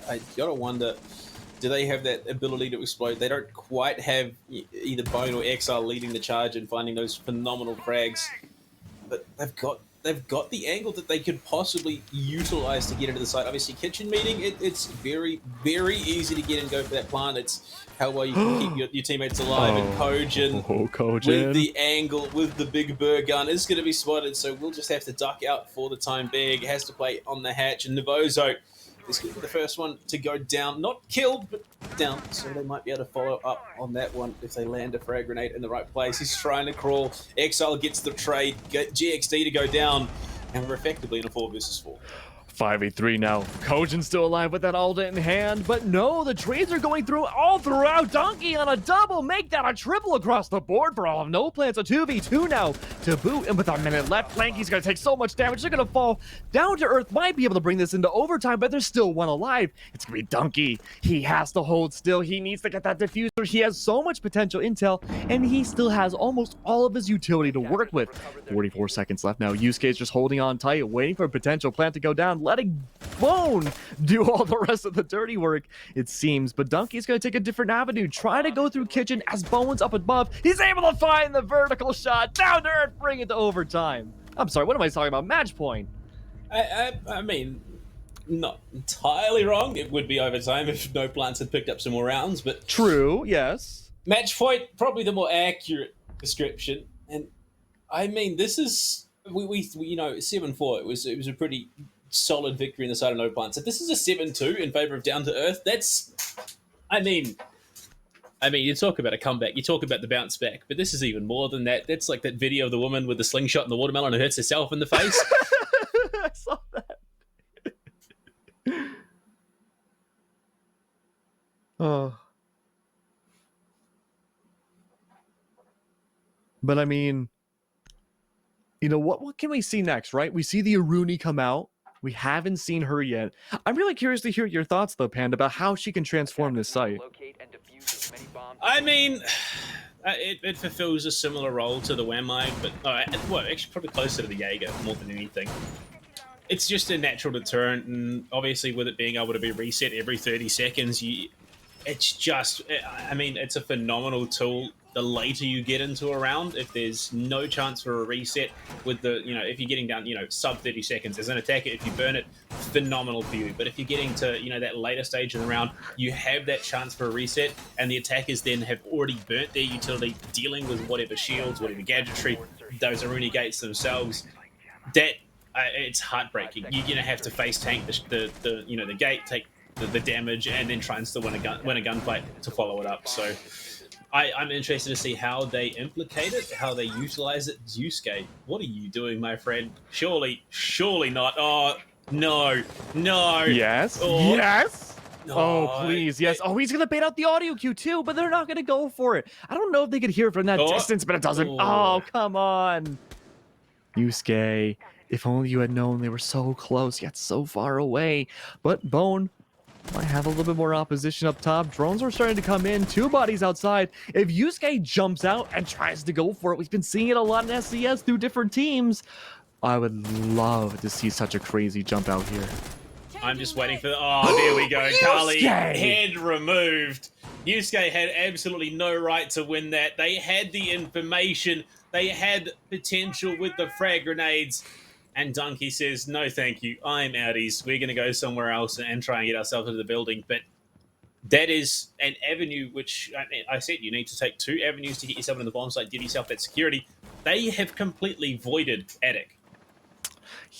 I gotta wonder, do they have that ability to explode? They don't quite have either Bone or Exile leading the charge and finding those phenomenal frags, but they've got the angle that they could possibly utilize to get into the site. Obviously, kitchen meeting, it's very, very easy to get and go for that plant. It's how well you can keep your teammates alive. And Kojin, with the angle, with the big burr gun, is going to be spotted, so we'll just have to duck out for the time being. Has to play on the hatch, and Navozo is going to be the first one to go down. Not killed, but down, so they might be able to follow up on that one if they land a frag grenade in the right place. He's trying to crawl. Exile gets the trade, get GXD to go down, and we're effectively in a 4 versus 4. 5v3 now. Kojin's still alive with that ulti in hand, but no, the trades are going through all throughout. Donkey on a double, make that a triple across the board for all of No Plans. A 2v2 now to boot, and with a minute left, Flanky's going to take so much damage. They're going to fall. Down to Earth might be able to bring this into overtime, but there's still one alive. It's going to be Donkey. He has to hold still. He needs to get that diffuser. He has so much potential intel, and he still has almost all of his utility to work with. 44 seconds left now. Yusuke's just holding on tight, waiting for a potential plant to go down, letting Bone do all the rest of the dirty work, it seems. But Donkey's going to take a different avenue, try to go through kitchen as Bone's up above. He's able to find the vertical shot. Down to Earth, bring it to overtime. I'm sorry, what am I talking about? Match point. I mean, not entirely wrong. It would be overtime if No Plants had picked up some more rounds, but... True, yes. Match point, probably the more accurate description. And, I mean, this is... We 7-4, it was a pretty solid victory in the side of No Plants. If this is a 7-2 in favor of Down to Earth, that's... I mean, you talk about a comeback, you talk about the bounce back, but this is even more than that. That's like that video of the woman with the slingshot and the watermelon who hits herself in the face. I saw that. Oh. But I mean, what can we see next, right? We see the Aruni come out. We haven't seen her yet. I'm really curious to hear your thoughts, though, Panda, about how she can transform this site. I mean, it fulfills a similar role to the Wamai, but actually probably closer to the Jaeger more than anything. It's just a natural deterrent, and obviously with it being able to be reset every 30 seconds, it's a phenomenal tool the later you get into a round, if there's no chance for a reset with the, if you're getting down, sub 30 seconds as an attacker, if you burn it, phenomenal for you. But if you're getting to, that later stage of the round, you have that chance for a reset, and the attackers then have already burnt their utility, dealing with whatever shields, whatever gadgetry, those Aruni gates themselves. That it's heartbreaking. You're gonna have to face tank the gate, take the damage, and then try and still win a gunfight to follow it up. So I'm interested to see how they implicate it, how they utilize it. Yusuke, what are you doing, my friend? Surely not. Oh no. Yes. Oh. Yes. No. Oh, please, yes. Oh, he's going to bait out the audio cue, too, but they're not going to go for it. I don't know if they could hear it from that distance, but it doesn't. Oh, come on. Yusuke, if only you had known they were so close, yet so far away. But Bone might have a little bit more opposition up top. Drones are starting to come in. 2 bodies outside. If Yusuke jumps out and tries to go for it, we've been seeing it a lot in SCS through different teams. I would love to see such a crazy jump out here. I'm just waiting for there we go. Kali, Yusuke! head removed. Yusuke had absolutely no right to win that. They had the information. They had potential with the frag grenades. And Donkey says, no, thank you. I'm outies. We're going to go somewhere else and try and get ourselves into the building. But that is an avenue which, I said, you need to take 2 avenues to get yourself into the bomb site, get yourself that security. They have completely voided Attic.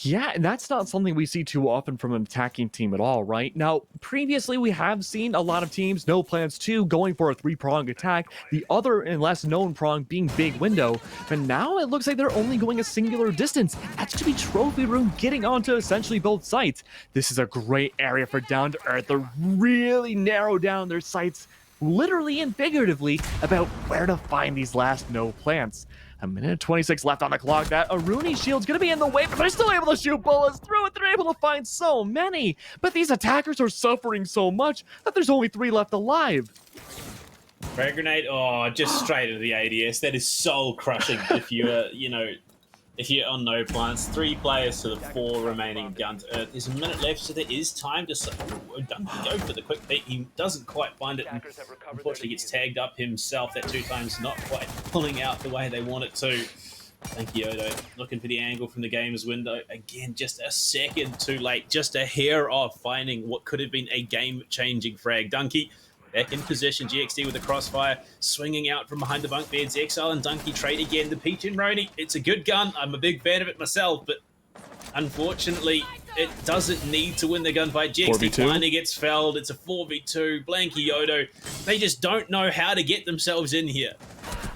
Yeah, and that's not something we see too often from an attacking team at all, right? Now, previously we have seen a lot of teams, No Plans 2, going for a 3-prong attack, the other and less known prong being Big Window, but now it looks like they're only going a singular distance. That's going to be Trophy Room getting onto essentially both sites. This is a great area for Down to Earth to really narrow down their sights, literally and figuratively, about where to find these last No Plants. 1:26 left on the clock. That Aruni shield's going to be in the way, but they're still able to shoot bullets through it. They're able to find so many. But these attackers are suffering so much that there's only 3 left alive. Frag grenade, just straight into the ADS. That is soul crushing if you're, if you're on No Plants. 3 players to the 4 remaining Gun to Earth. There's a minute left, so there is time to go for the quick beat. He doesn't quite find it, and unfortunately gets tagged up himself that 2 times, not quite pulling out the way they want it to. Thank you, Odo. Looking for the angle from the game's window. Again, just a second too late. Just a hair off finding what could have been a game-changing frag. Donkey back in position. GXD with the crossfire, swinging out from behind the bunk beds. Exile and Donkey trade again. The Peach and Roni. It's a good gun. I'm a big fan of it myself, but unfortunately, it doesn't need to win the gunfight. GXD 4v2? finally gets felled. It's a 4v2. Blanky Odo. They just don't know how to get themselves in here.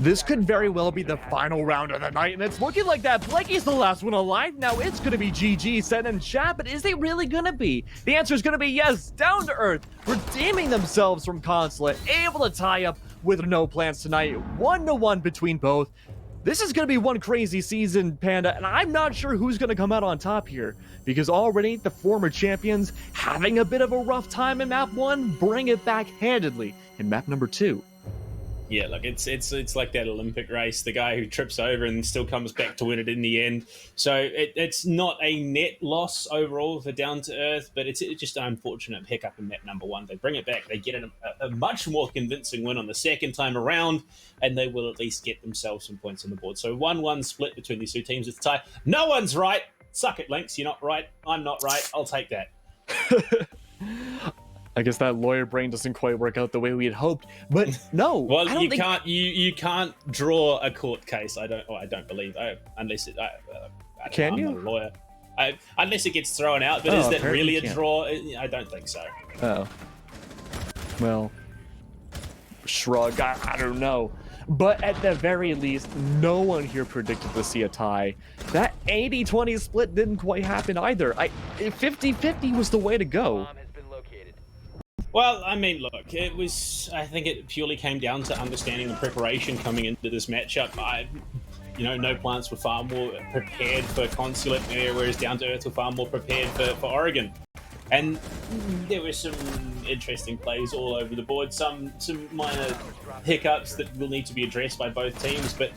This could very well be the final round of the night, and it's looking like that Blanky's the last one alive. Now it's going to be GG said in chat, but is it really going to be? The answer is going to be yes. Down to Earth, redeeming themselves from Consulate, able to tie up with No Plans tonight. 1-1 between both. This is going to be one crazy season, Panda, and I'm not sure who's going to come out on top here, because already the former champions having a bit of a rough time in map 1, bring it back handedly in map number 2. Yeah, look, it's like that Olympic race, the guy who trips over and still comes back to win it in the end. So it's not a net loss overall for Down to Earth, but it's just an unfortunate hiccup in map number 1. They bring it back, they get a much more convincing win on the second time around, and they will at least get themselves some points on the board. So 1-1 split between these 2 teams. It's a tie. No one's right. Suck it, Lynx. You're not right. I'm not right. I'll take that. I guess that lawyer brain doesn't quite work out the way we had hoped, but no. Well, I don't think... you can't draw a court case. I don't believe. Unless it. Can you? I'm not a lawyer. Unless it gets thrown out. But is that really a draw? I don't think so. Oh. Well, shrug. I don't know. But at the very least, no one here predicted to see a tie. That 80-20 split didn't quite happen either. 50-50 was the way to go. Well, I mean, look, I think it purely came down to understanding the preparation coming into this matchup. No Plants were far more prepared for Consulate, whereas Down to Earth were far more prepared for Oregon. And there were some interesting plays all over the board, some minor hiccups that will need to be addressed by both teams, but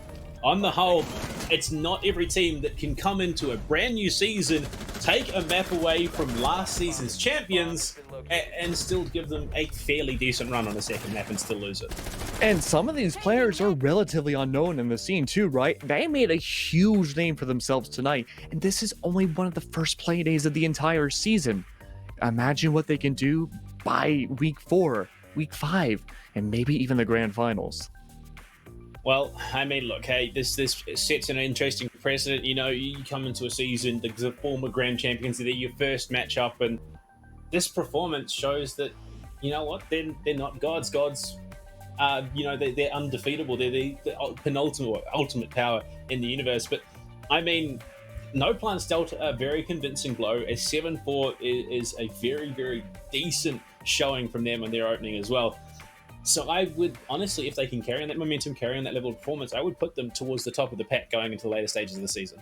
on the whole, it's not every team that can come into a brand new season take a map away from last season's champions and still give them a fairly decent run on a second map and still lose it. And some of these players are relatively unknown in the scene too, right? They made a huge name for themselves tonight, and this is only one of the first play days of the entire season. Imagine what they can do by week 4, week 5, and maybe even the grand finals. Well, I mean, look, hey, this sets an interesting precedent. You know, you come into a season, the former grand champions, they're your first matchup, and this performance shows that, you know what, they're not gods. Gods, you know, they're undefeatable. They're the penultimate, ultimate power in the universe. But I mean, No Plans dealt a very convincing blow. A 7-4 is a very, very decent showing from them on their opening as well. So I would, honestly, if they can carry on that momentum, carry on that level of performance, I would put them towards the top of the pack going into the later stages of the season.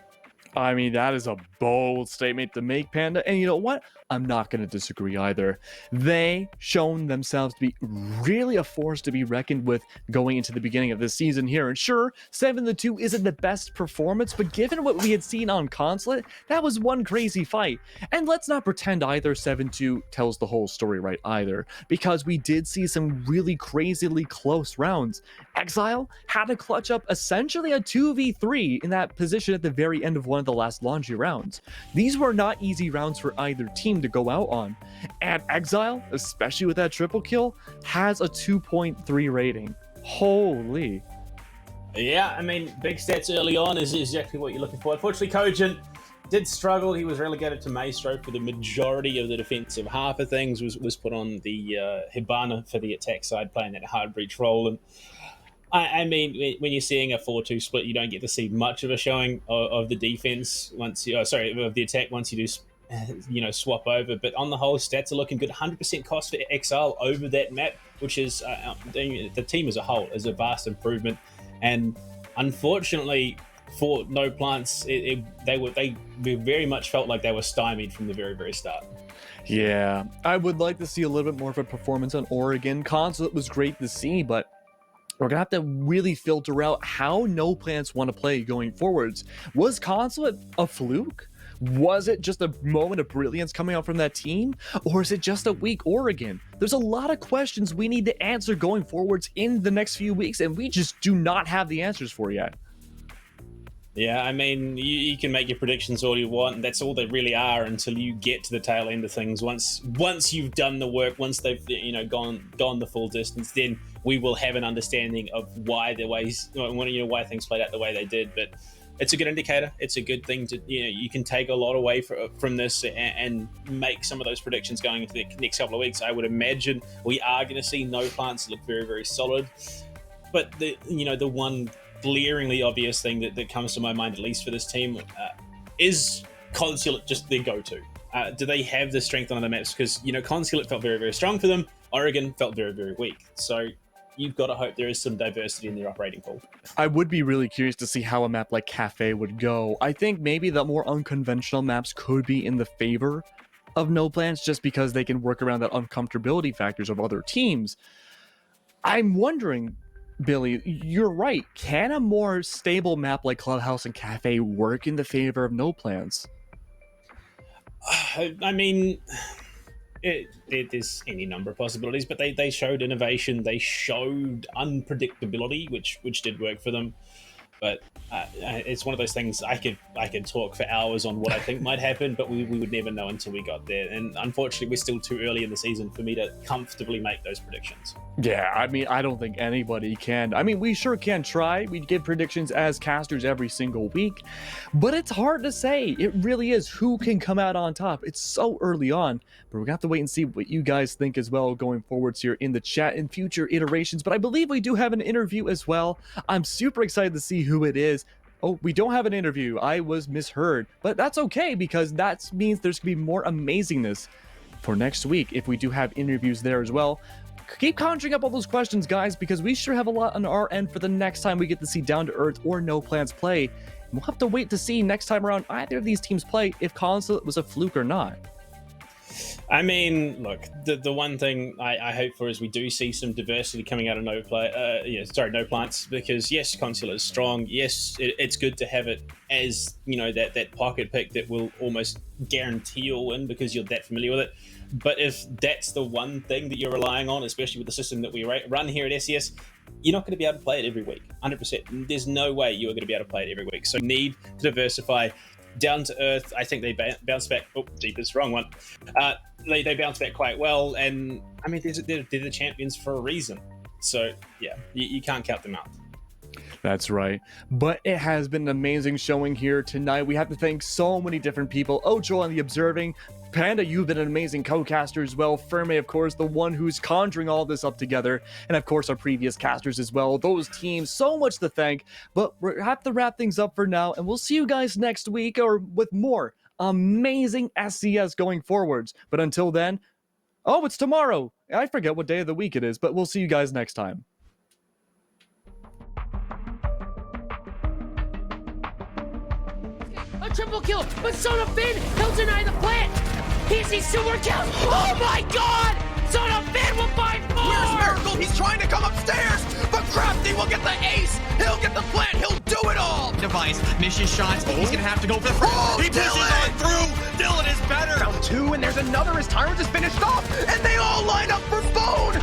I mean, that is a bold statement to make, Panda. And you know what? I'm not going to disagree either. They shown themselves to be really a force to be reckoned with going into the beginning of this season here. And sure, 7-2 isn't the best performance, but given what we had seen on Consulate, that was one crazy fight. And let's not pretend either 7-2 tells the whole story right either, because we did see some really crazily close rounds. Exile had to clutch up essentially a 2v3 in that position at the very end of one of the last laundry rounds. These were not easy rounds for either team to go out on, and Exile, especially with that triple kill, has a 2.3 rating. Holy. Yeah, I mean, big stats early on is exactly what you're looking for. Unfortunately, Kojin did struggle. He was relegated to Maestro for the majority of the defensive half of things, was put on the Hibana for the attack side, playing that hard breach role. And I mean, when you're seeing a 4-2 split, you don't get to see much of a showing of the defense of the attack once you do, swap over. But on the whole, stats are looking good. 100% cost for Exile over that map, which is the team as a whole is a vast improvement. And unfortunately for No Plants, they very much felt like they were stymied from the very, very start. Yeah, I would like to see a little bit more of a performance on Oregon. Consulate was great to see, but we're going to have to really filter out how No Plans want to play going forwards. Was Consulate a fluke? Was it just a moment of brilliance coming out from that team? Or is it just a weak Oregon? There's a lot of questions we need to answer going forwards in the next few weeks, and we just do not have the answers for yet. Yeah, I mean, you can make your predictions all you want, and that's all they really are until you get to the tail end of things. Once you've done the work, once they've gone the full distance, then we will have an understanding of why why things played out the way they did. But it's a good indicator. It's a good thing to you can take a lot away from this and make some of those predictions going into the next couple of weeks. I would imagine we are going to see No Plants look very, very solid, but the one glaringly obvious thing that comes to my mind, at least for this team, is Consulate just their go-to. Do they have the strength on the maps? Because Consulate felt very, very strong for them. Oregon felt very, very weak. So you've got to hope there is some diversity in their operating pool. I would be really curious to see how a map like Cafe would go. I think maybe the more unconventional maps could be in the favor of No Plans, just because they can work around that uncomfortability factors of other teams. I'm wondering, Billy, you're right. Can a more stable map like Clubhouse and Cafe work in the favor of No Plans? I mean, there's any number of possibilities, but they showed innovation. They showed unpredictability, which did work for them. But it's one of those things. I could talk for hours on what I think might happen, but we would never know until we got there. And unfortunately, we're still too early in the season for me to comfortably make those predictions. Yeah, I mean, I don't think anybody can. I mean, we sure can try. We give predictions as casters every single week, but it's hard to say. It really is who can come out on top. It's so early on, but we're gonna have to wait and see what you guys think as well going forwards here in the chat in future iterations. But I believe we do have an interview as well. I'm super excited to see who it is. Oh, we don't have an interview. I was misheard, but that's okay, because that means there's gonna be more amazingness for next week if we do have interviews there as well. Keep conjuring up all those questions, guys, because we sure have a lot on our end for the next time we get to see Down to Earth or No Plans play. We'll have to wait to see next time around either of these teams play if Consulate was a fluke or not. I mean, look, the one thing I hope for is we do see some diversity coming out of no plants, because yes, Consulate is strong. Yes, it's good to have it as, you know, that pocket pick that will almost guarantee you'll win because you're that familiar with it. But if that's the one thing that you're relying on, especially with the system that we run here at SCS, you're not going to be able to play it every week. 100%. There's no way you are going to be able to play it every week. So need to diversify. Down to earth, I think they bounce back. Oh, deepest, wrong one. They bounce back quite well, and I mean, they're the champions for a reason. So yeah, you can't count them out. That's right. But it has been an amazing showing here tonight. We have to thank so many different people. Ocho on the observing. Panda, you've been an amazing co-caster as well. Ferme, of course, the one who's conjuring all this up together. And of course, our previous casters as well. Those teams, so much to thank. But we have to wrap things up for now. And we'll see you guys next week or with more amazing SCS going forwards. But until then, oh, it's tomorrow. I forget what day of the week it is, but we'll see you guys next time. A triple kill, but Son of Finn, he'll deny the plant. He sees 2 more kills. Oh my god! Son of Finn will find more! Where's Miracle? He's trying to come upstairs, but Crafty will get the ace. He'll get the plant. He'll do it all. Device, misses shots. He's gonna have to go for the front. Oh, He pushes Dylan! on through. Dylan is better. Round 2, and there's another as Tyrant is finished off, and they all line up for Bone.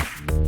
Bye.